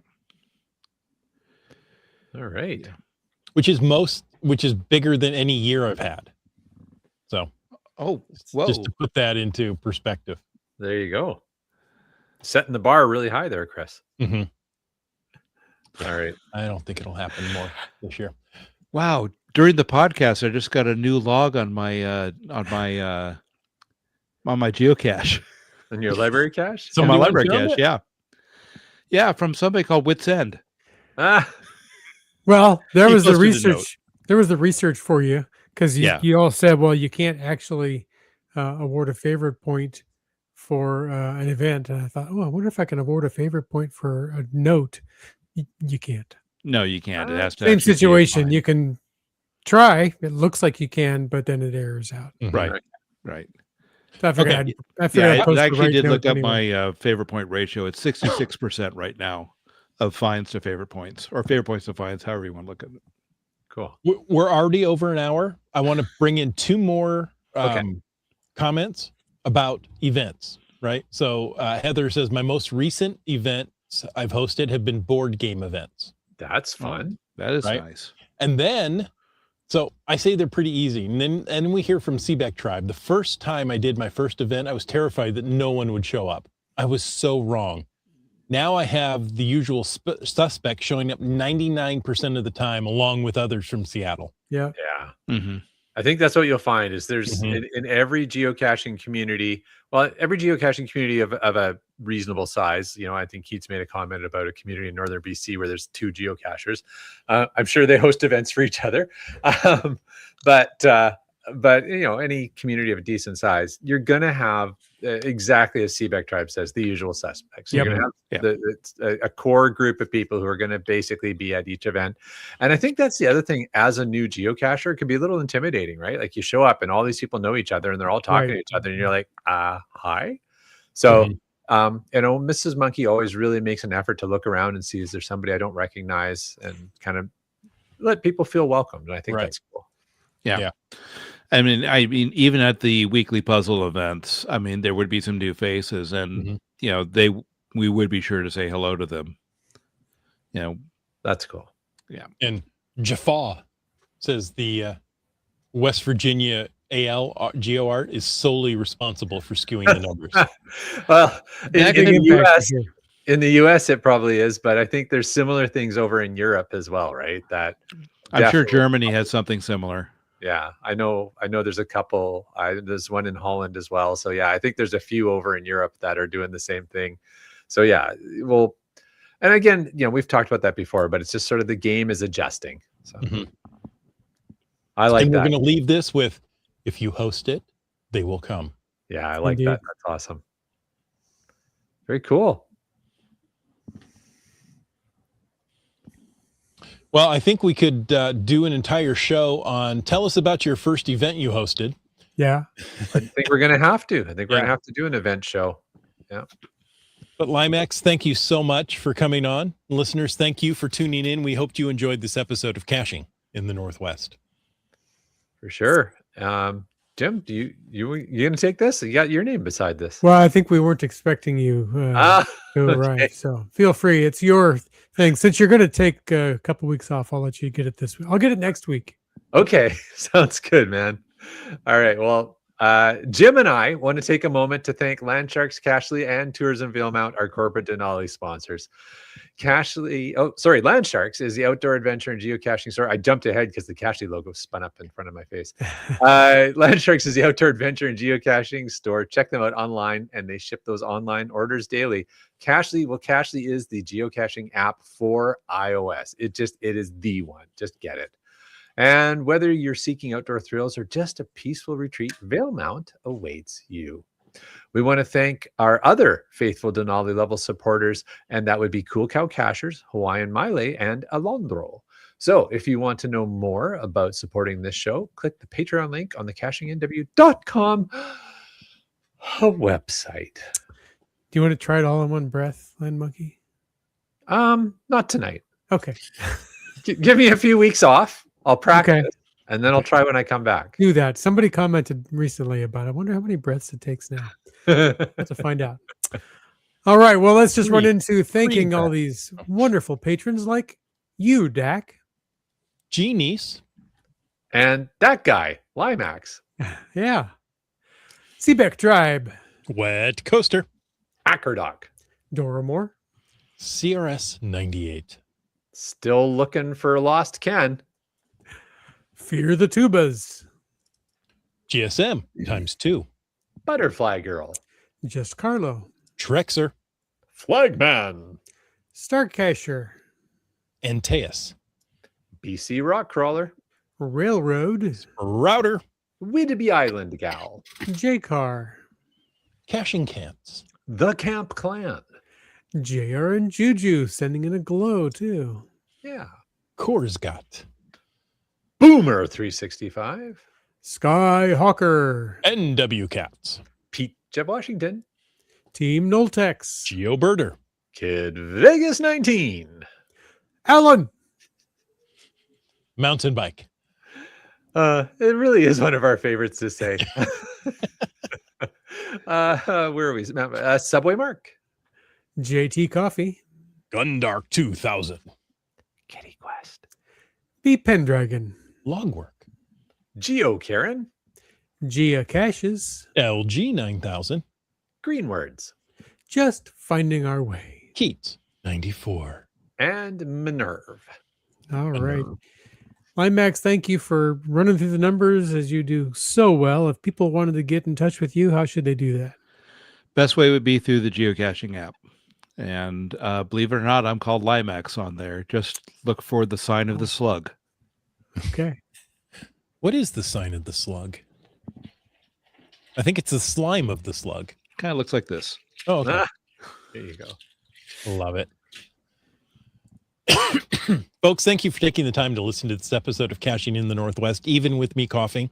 Speaker 3: All right.
Speaker 1: Which is bigger than any year I've had. So just to put that into perspective.
Speaker 3: There you go. Setting the bar really high there, Chris.
Speaker 1: Mm-hmm.
Speaker 3: All right.
Speaker 1: I don't think it'll happen more this year.
Speaker 4: Wow. During the podcast, I just got a new log on my geocache.
Speaker 3: And your library cache?
Speaker 4: So my
Speaker 1: Anyone
Speaker 4: library
Speaker 1: found
Speaker 4: cache,
Speaker 1: it?
Speaker 4: yeah. Yeah, from somebody called Wits End.
Speaker 2: Well, there
Speaker 4: He
Speaker 2: was the
Speaker 4: posted a note.
Speaker 2: research. There was the research for you because you all said, well, you can't actually award a favorite point for an event. And I thought, oh, I wonder if I can award a favorite point for a note. You can't.
Speaker 4: No, you can't. It has to
Speaker 2: Same
Speaker 4: actually be a
Speaker 2: situation.
Speaker 4: fine.
Speaker 2: You can try. It looks like you can, but then it errors out.
Speaker 1: Mhm.
Speaker 4: Right.
Speaker 2: So I figured
Speaker 1: Okay.
Speaker 2: I'd
Speaker 4: I
Speaker 2: post the
Speaker 4: actually
Speaker 2: right
Speaker 4: did
Speaker 2: note
Speaker 4: look up
Speaker 2: anyway.
Speaker 4: my favorite point ratio. It's 66% right now of finds to favorite points, or favorite points to finds, however you want to look at it.
Speaker 3: Cool.
Speaker 1: We're already over an hour. I want to bring in 2 more
Speaker 3: Okay.
Speaker 1: comments. about events, right? So Heather says, my most recent events I've hosted have been board game events.
Speaker 3: That's fun.
Speaker 4: That is
Speaker 1: Right.
Speaker 4: nice.
Speaker 1: And then, so I say they're pretty easy. And we hear from Seabeck Tribe. The first time I did my first event, I was terrified that no one would show up. I was so wrong. Now I have the usual suspect showing up 99% of the time, along with others from Seattle.
Speaker 2: Yeah.
Speaker 3: Yeah.
Speaker 4: Mm-hmm.
Speaker 3: I think that's what you'll find is there's
Speaker 1: Mhm.
Speaker 3: in every geocaching community, well, every geocaching community of a reasonable size. You know, I think Keats made a comment about a community in northern BC where there's 2 geocachers. I'm sure they host events for each other. But you know, any community of a decent size, you're gonna have exactly as Seabeck Tribe says, the usual suspects. So
Speaker 2: Yep.
Speaker 3: you're gonna have
Speaker 4: Yep.
Speaker 3: a core group of people who are going to basically be at each event. And I think that's the other thing. As a new geocacher, it can be a little intimidating, right? Like you show up and all these people know each other and they're all talking
Speaker 2: Right.
Speaker 3: to each other, and you're like, hi. So you know, Mrs. Monkey always really makes an effort to look around and see, is there somebody I don't recognize, and kind of let people feel welcomed. And I think
Speaker 1: Right.
Speaker 3: that's cool.
Speaker 4: I mean, even at the weekly puzzle events, I mean, there would be some new faces, and
Speaker 1: Mhm.
Speaker 4: you know, we would be sure to say hello to them. You know,
Speaker 3: That's cool.
Speaker 1: And Jaffa says the West Virginia AL Geo Art is solely responsible for skewing the numbers.
Speaker 3: Well,
Speaker 2: Big
Speaker 3: in the
Speaker 2: impact for
Speaker 3: US,
Speaker 2: sure.
Speaker 3: in the US, it probably is, but I think there's similar things over in Europe as well, right? That
Speaker 4: I'm sure
Speaker 3: definitely-
Speaker 4: Germany has something similar.
Speaker 3: Yeah, I know there's a couple. There's one in Holland as well. So yeah, I think there's a few over in Europe that are doing the same thing. So yeah, well, and again, you know, we've talked about that before, but it's just sort of the game is adjusting. So
Speaker 1: Mhm.
Speaker 3: I like
Speaker 1: And we're
Speaker 3: that.
Speaker 1: going to leave this with, if you host it, they will come.
Speaker 3: Yeah, I like
Speaker 2: Indeed.
Speaker 3: that. That's awesome. Very cool.
Speaker 1: Well, I think we could do an entire show on, tell us about your first event you hosted.
Speaker 2: Yeah.
Speaker 3: I think we're gonna have to. I think we're
Speaker 1: Yeah.
Speaker 3: gonna have to do an event show.
Speaker 1: But Limax, thank you so much for coming on. Listeners, thank you for tuning in. We hope you enjoyed this episode of Caching in the Northwest.
Speaker 3: For sure. Jim, you gonna take this? You got your name beside this.
Speaker 2: Well, I think we weren't expecting you to arrive.
Speaker 3: okay.
Speaker 2: So feel free. It's your thing. Since you're going to take a couple weeks off, I'll let you get it this week. I'll get it next week.
Speaker 3: Okay, sounds good, man. All right. Well, Jim and I want to take a moment to thank Landsharks, Cashly, and Tourism Valemount, our corporate Denali sponsors. Landsharks is the outdoor adventure and geocaching store. I jumped ahead because the Cashly logo spun up in front of my face. Landsharks is the outdoor adventure and geocaching store. Check them out online, and they ship those online orders daily. Cashly is the geocaching app for iOS. It is the one. Just get it. And whether you're seeking outdoor thrills or just a peaceful retreat, Valemount awaits you. We want to thank our other faithful Denali level supporters, and that would be Cool Cow Cachers, Hawaiian Maile, and Alondro. So if you want to know more about supporting this show, click the Patreon link on the cachingnw.com website.
Speaker 2: Do you want to try it all in one breath, Land Monkey?
Speaker 3: Not tonight.
Speaker 2: Okay.
Speaker 3: Give me a few weeks off. I'll practice,
Speaker 2: Okay.
Speaker 3: and then I'll try when I come back.
Speaker 2: Do that. Somebody commented recently about it. I wonder how many breaths it takes now. Have to find out. All right. Well, let's just run
Speaker 1: Three.
Speaker 2: into thanking all
Speaker 1: breaths.
Speaker 2: these wonderful patrons like you, Dak.
Speaker 1: Genies,
Speaker 3: And that guy, Limax,
Speaker 2: Yeah. Seabeck Tribe,
Speaker 1: Wet Coaster,
Speaker 3: Ackerdoc,
Speaker 2: Doramore,
Speaker 1: CRS 98.
Speaker 3: still looking for Lost Ken,
Speaker 2: Fear the Tubas,
Speaker 1: GSM ×2.
Speaker 3: Butterfly Girl,
Speaker 2: Just Carlo,
Speaker 1: Trexer,
Speaker 3: Flagman,
Speaker 2: Starcasher,
Speaker 1: Antaeus,
Speaker 3: BC Rock Crawler,
Speaker 2: Railroad,
Speaker 1: Router,
Speaker 3: Whidbey Island Gal,
Speaker 2: J-Car,
Speaker 1: Caching Cans,
Speaker 3: The Camp Clan.
Speaker 2: JR and Juju sending in a glow too.
Speaker 3: Yeah.
Speaker 1: Korsgat,
Speaker 3: Boomer 365,
Speaker 2: Skyhawker,
Speaker 1: NW Cats,
Speaker 3: Pete Jeb Washington,
Speaker 2: Team Noltex,
Speaker 1: GeoBirder,
Speaker 3: Kid Vegas 19.
Speaker 2: Alan,
Speaker 1: Mountain Bike,
Speaker 3: It really is one of our favorites to say. Where are we? Subway Mark.
Speaker 2: JT Coffee.
Speaker 1: Gundark 2000.
Speaker 3: Kitty Quest.
Speaker 2: B Pendragon.
Speaker 1: Logwork.
Speaker 3: Geo Karen.
Speaker 2: Geocaches.
Speaker 1: LG 9000.
Speaker 3: Green Words.
Speaker 2: Just finding our way.
Speaker 1: Keats 94.
Speaker 3: And Minerve.
Speaker 2: All right. Limax, thank you for running through the numbers as you do so well. If people wanted to get in touch with you, how should they do that?
Speaker 4: Best way would be through the geocaching app. And believe it or not, I'm called Limax on there. Just look for the sign of the slug.
Speaker 2: Okay.
Speaker 1: What is the sign of the slug? I think it's the slime of the slug.
Speaker 4: Kind of looks like this.
Speaker 1: Oh, okay.
Speaker 3: There you go.
Speaker 1: Love it. Folks, thank you for taking the time to listen to this episode of Caching in the Northwest, even with me coughing.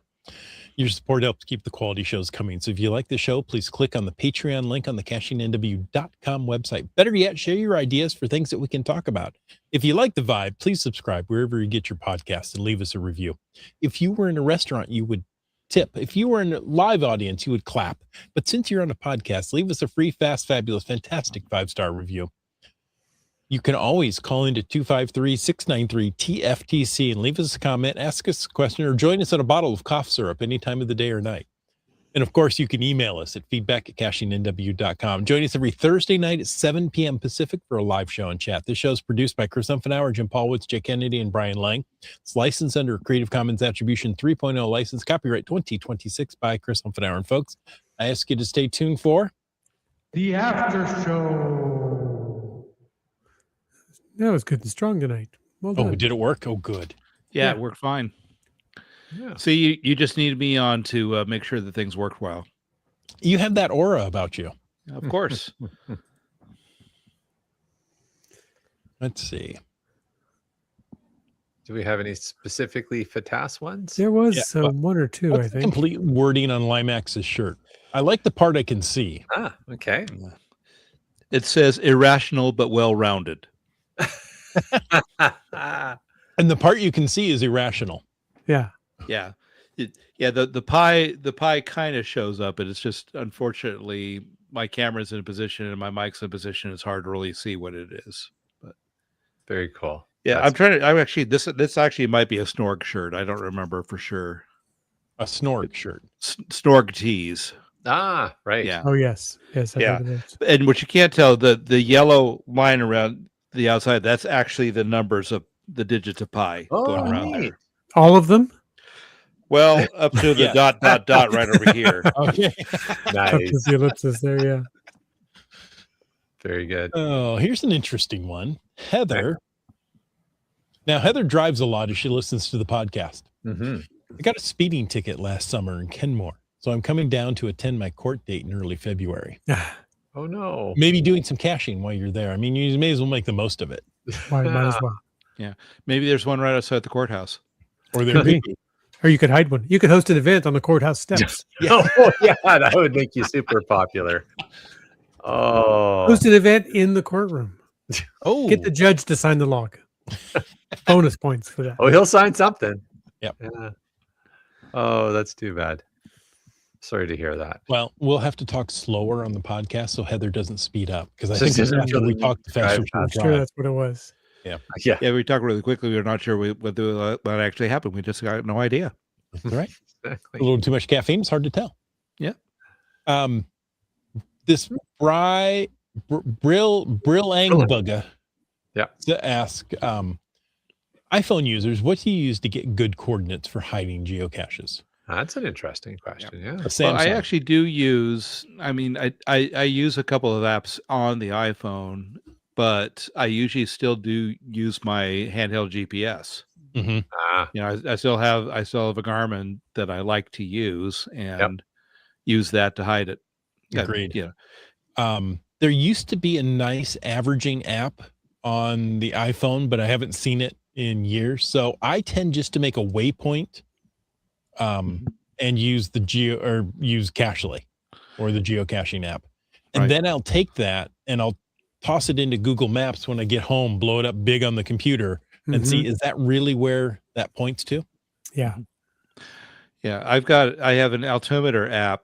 Speaker 1: Your support helps keep the quality shows coming. So if you like the show, please click on the Patreon link on the cachingnw.com website. Better yet, share your ideas for things that we can talk about. If you like the vibe, please subscribe wherever you get your podcasts and leave us a review. If you were in a restaurant, you would tip. If you were in a live audience, you would clap. But since you're on a podcast, leave us a free, fast, fabulous, fantastic 5-star review. You can always call into 253-693-TFTC and leave us a comment, ask us a question, or join us on a bottle of cough syrup any time of the day or night. And of course, you can email us at feedback@cachingnw.com. Join us every Thursday night at 7 p.m. Pacific for a live show and chat. This show is produced by Chris Umfenauer, Jim Paulwitz, Jay Kennedy, and Brian Lang. It's licensed under Creative Commons Attribution 3.0 license, copyright 2026 by Chris Umfenauer. And folks, I ask you to stay tuned for
Speaker 2: The After Show. That was good and strong tonight. Well done.
Speaker 1: Oh, did it work? Oh, good.
Speaker 4: Yeah,
Speaker 2: Yeah.
Speaker 4: it worked fine.
Speaker 3: Yeah.
Speaker 4: See, you just need me on to make sure that things worked well.
Speaker 1: You have that aura about you.
Speaker 4: Of course.
Speaker 1: Let's see.
Speaker 3: Do we have any specifically FATAS ones?
Speaker 2: There was
Speaker 1: Yeah,
Speaker 2: one or two,
Speaker 1: What's
Speaker 2: I
Speaker 1: the
Speaker 2: think.
Speaker 1: complete wording on Limax's shirt? I like the part I can see.
Speaker 3: Ah, okay.
Speaker 4: It says irrational but well-rounded.
Speaker 1: And the part you can see is irrational.
Speaker 2: Yeah.
Speaker 4: Yeah. The pie kind of shows up, but it's just unfortunately my camera's in a position and my mic's in a position. It's hard to really see what it is. But
Speaker 3: Very cool.
Speaker 4: yeah,
Speaker 3: That's-
Speaker 4: I'm actually this actually might be a Snorg shirt. I don't remember for sure.
Speaker 1: A Snorg shirt.
Speaker 4: Snorg tees.
Speaker 3: Ah, right.
Speaker 4: Yeah.
Speaker 2: Oh, yes. Yes. I
Speaker 4: Yeah.
Speaker 2: heard of those.
Speaker 4: And what you can't tell, the yellow line around the outside, that's actually the numbers of the digits of pi
Speaker 3: Oh,
Speaker 4: going around
Speaker 3: neat.
Speaker 4: there.
Speaker 2: All of them?
Speaker 4: Well, up to the
Speaker 1: Yeah.
Speaker 4: dot right over here.
Speaker 1: Okay.
Speaker 2: Up to
Speaker 3: Nice.
Speaker 2: the ellipsis there, yeah.
Speaker 3: Very good.
Speaker 1: Oh, here's an interesting one. Heather. Now, Heather drives a lot as she listens to the podcast.
Speaker 3: Mm-hmm.
Speaker 1: I got a speeding ticket last summer in Kenmore, so I'm coming down to attend my court date in early February.
Speaker 3: Oh, no.
Speaker 1: Maybe doing some caching while you're there. I mean, you may as well make the most of it.
Speaker 2: Might as well.
Speaker 4: Maybe there's one right outside the courthouse.
Speaker 1: Or there
Speaker 2: Could
Speaker 1: could
Speaker 2: be.
Speaker 1: be.
Speaker 2: Or you could hide one. You could host an event on the courthouse steps.
Speaker 3: Oh, yeah, that would make you super popular. Oh,
Speaker 2: Host an event in the courtroom.
Speaker 1: Oh,
Speaker 2: Get the judge to sign the log. Bonus points for that.
Speaker 3: oh, he'll sign something.
Speaker 1: Yep.
Speaker 3: Yeah. Oh, that's too bad. Sorry to hear that.
Speaker 1: well, we'll have to talk slower on the podcast so Heather doesn't speed up because I
Speaker 3: So
Speaker 1: think
Speaker 3: she doesn't
Speaker 1: after
Speaker 3: feel
Speaker 1: we
Speaker 3: the
Speaker 1: talk, the faster
Speaker 3: drive
Speaker 1: she'll
Speaker 2: I'm
Speaker 3: fast.
Speaker 2: sure
Speaker 1: drive.
Speaker 2: that's what it was.
Speaker 3: Yeah.
Speaker 4: Yeah, we talked really quickly. We were not sure what actually happened. We just got no idea.
Speaker 1: That's right. A
Speaker 3: Exactly.
Speaker 1: little too much caffeine. It's hard to tell.
Speaker 4: Yeah.
Speaker 1: This Brill Angbugga.
Speaker 3: Yeah.
Speaker 1: To ask iPhone users, what do you use to get good coordinates for hiding geocaches?
Speaker 3: That's an interesting question. Yeah.
Speaker 1: A
Speaker 4: Well,
Speaker 1: Samsung.
Speaker 4: I actually do use. I mean, I use a couple of apps on the iPhone, but I usually still do use my handheld GPS.
Speaker 1: Mhm.
Speaker 3: Ah,
Speaker 4: You know, I still have a Garmin that I like to use and use that to hide it.
Speaker 1: Agreed.
Speaker 4: Yeah.
Speaker 1: There used to be a nice averaging app on the iPhone, but I haven't seen it in years. So I tend just to make a waypoint and use use Cachely or the geocaching app. And
Speaker 4: Right.
Speaker 1: then I'll take that and I'll toss it into Google Maps when I get home, blow it up big on the computer and
Speaker 2: Mhm.
Speaker 1: see, is that really where that points to?
Speaker 2: Yeah.
Speaker 4: Yeah, I have an altimeter app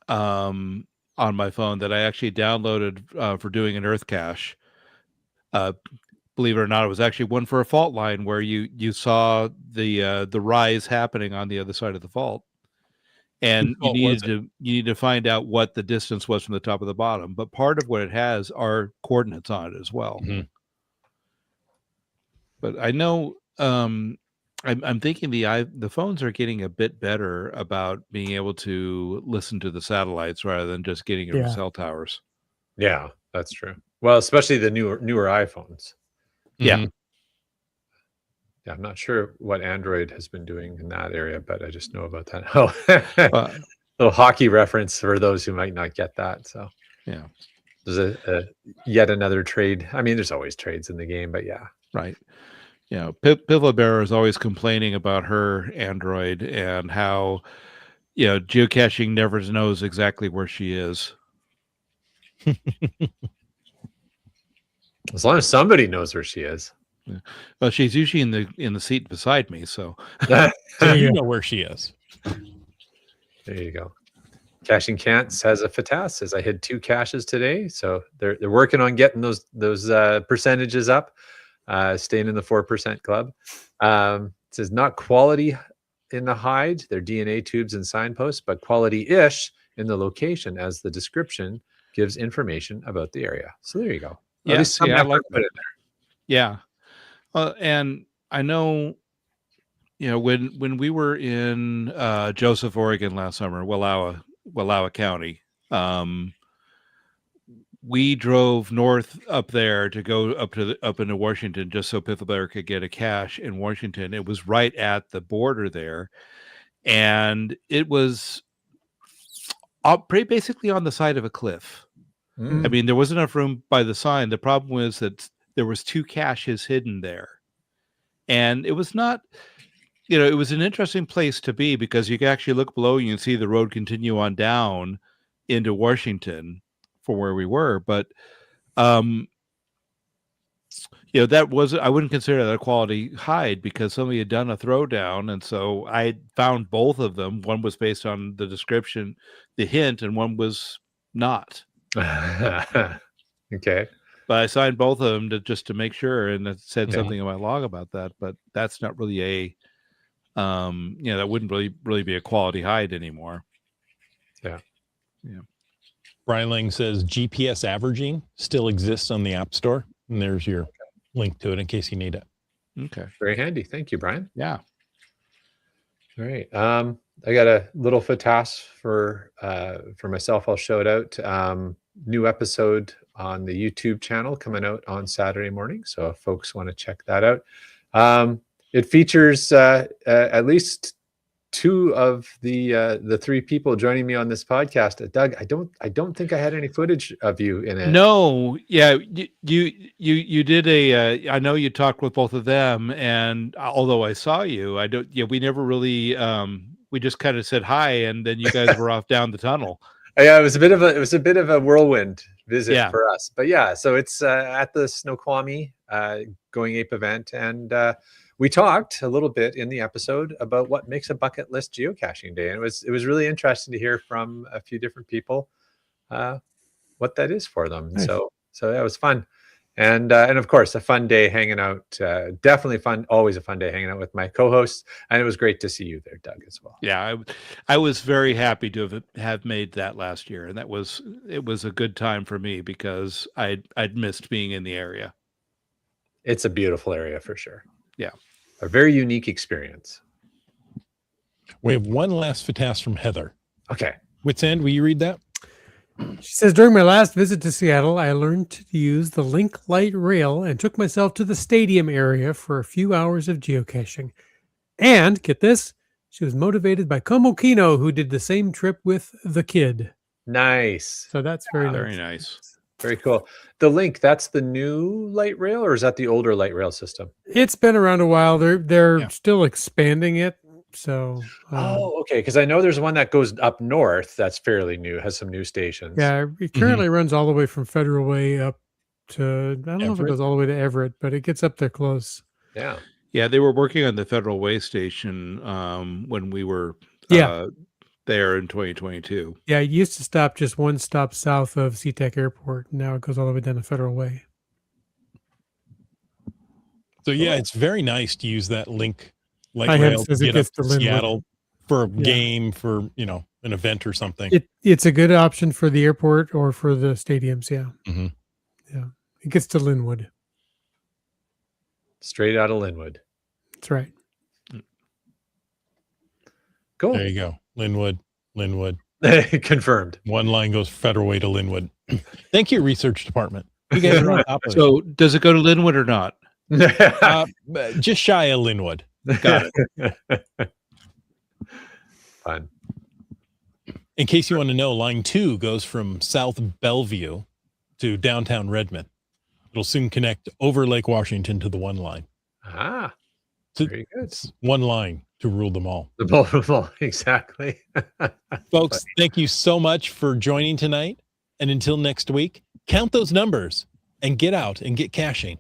Speaker 4: on my phone that I actually downloaded for doing an earth cache. Believe it or not, it was actually one for a fault line where you saw the rise happening on the other side of the fault, and you need to find out what the distance was from the top of the bottom. But part of what it has are coordinates on it as well.
Speaker 1: Mm-hmm.
Speaker 4: But I know I'm thinking the phones are getting a bit better about being able to listen to the satellites rather than just getting it from cell towers.
Speaker 3: Yeah, that's true. Well, especially the newer iPhones.
Speaker 4: Yeah.
Speaker 3: Yeah, I'm not sure what Android has been doing in that area, but I just know about that. Oh, little hockey reference for those who might not get that. So
Speaker 4: yeah,
Speaker 3: there's a yet another trade. I mean, there's always trades in the game, but yeah.
Speaker 4: Right. You know, Pivla Bear is always complaining about her Android and how, geocaching never knows exactly where she is.
Speaker 3: As long as somebody knows where she is.
Speaker 4: Yeah. Well, she's usually in the seat beside me, so
Speaker 1: so you know where she is.
Speaker 3: There you go. Caching Cants has a FATAS. Says I hid 2 caches today, so they're working on getting those percentages up. Staying in the 4% club. It says not quality in the hide, their DNA tubes and signposts, but quality-ish in the location, as the description gives information about the area. So there you go.
Speaker 4: Yeah,
Speaker 3: at least some
Speaker 4: I like
Speaker 3: put in there.
Speaker 4: Yeah, and I know, when we were in Joseph, Oregon last summer, Wallowa County, we drove north up there to go up into Washington just so Pifflebear could get a cache in Washington. It was right at the border there, and it was pretty basically on the side of a cliff. I mean, there wasn't enough room by the sign. The problem was that there was 2 caches hidden there, and it was not. It was an interesting place to be because you can actually look below you and see the road continue on down into Washington from where we were, but that wasn't, I wouldn't consider that a quality hide because somebody had done a throwdown, and so I found both of them. One was based on the description, the hint, and one was not.
Speaker 3: Okay,
Speaker 4: but I signed both of them just to make sure, and it said something in my log about that. But that's not really a that wouldn't really be a quality hide anymore.
Speaker 3: Yeah.
Speaker 1: Brian Lang says GPS averaging still exists on the App Store, and there's your link to it in case you need it.
Speaker 4: Okay.
Speaker 3: Very handy. Thank you, Brian.
Speaker 4: Yeah.
Speaker 3: All right. I got a little FATAS for myself. I'll show it out. New episode on the YouTube channel coming out on Saturday morning. So if folks want to check that out, it features at least 2 of the 3 people joining me on this podcast. Doug, I don't think I had any footage of you in it.
Speaker 4: No, yeah, you did I know you talked with both of them, and although I saw you, we never really we just kind of said hi, and then you guys were off down the tunnel.
Speaker 3: Yeah, it was a bit of a whirlwind visit for us, but yeah, so it's at the Snoqualmie Going Ape event, and we talked a little bit in the episode about what makes a bucket list geocaching day, and it was really interesting to hear from a few different people what that is for them. Nice. So that was fun, and of course a fun day hanging out. Definitely fun, always a fun day hanging out with my co-hosts, and it was great to see you there, Doug, as well.
Speaker 4: Yeah, I was very happy to have made that last year, and it was a good time for me because I'd missed being in the area.
Speaker 3: It's a beautiful area for sure.
Speaker 4: Yeah.
Speaker 3: A very unique experience.
Speaker 1: We have one last FATAS from Heather.
Speaker 3: Okay.
Speaker 1: Wits End, will you read that?
Speaker 2: She says, during my last visit to Seattle, I learned to use the Link Light Rail and took myself to the stadium area for a few hours of geocaching. And, get this, she was motivated by Como Kino, who did the same trip with the kid.
Speaker 3: Nice.
Speaker 2: So that's very
Speaker 4: Very nice.
Speaker 3: Very cool. The Link, that's the new light rail, or is that the older light rail system?
Speaker 2: It's been around a while. They're still expanding it. So
Speaker 3: okay, because I know there's one that goes up north that's fairly new, has some new stations.
Speaker 2: Yeah, it currently runs all the way from Federal Way up to, I don't know if it goes all the way to Everett, but it gets up there close.
Speaker 3: Yeah,
Speaker 4: they were working on the Federal Way station when we were there in 2022.
Speaker 2: Yeah, it used to stop just one stop south of SeaTac Airport. Now it goes all the way down to Federal Way.
Speaker 1: So yeah, it's very nice to use that link light
Speaker 2: I have
Speaker 1: rail to
Speaker 2: says it
Speaker 1: get up
Speaker 2: gets
Speaker 1: to
Speaker 2: to Linwood.
Speaker 1: Seattle for a
Speaker 2: Yeah.
Speaker 1: game, for an event or something.
Speaker 2: It's a good option for the airport or for the stadiums. Yeah.
Speaker 1: Mhm.
Speaker 2: Yeah. It gets to Linwood.
Speaker 3: Straight out of Linwood.
Speaker 2: That's right.
Speaker 3: Cool.
Speaker 1: There you go. Linwood.
Speaker 3: Confirmed.
Speaker 1: One line goes Federal Way to Linwood. Thank you, research department. You guys are on top of it.
Speaker 4: So does it go to Linwood or not?
Speaker 1: Just shy of Linwood.
Speaker 4: Got it.
Speaker 3: Fun.
Speaker 1: In case you want to know, line 2 goes from South Bellevue to downtown Redmond. It'll soon connect over Lake Washington to the one line.
Speaker 3: Ah,
Speaker 1: So
Speaker 3: very good.
Speaker 1: it's one line to rule them all.
Speaker 3: The ball, exactly.
Speaker 1: Folks, thank you so much for joining tonight. And until next week, count those numbers and get out and get caching.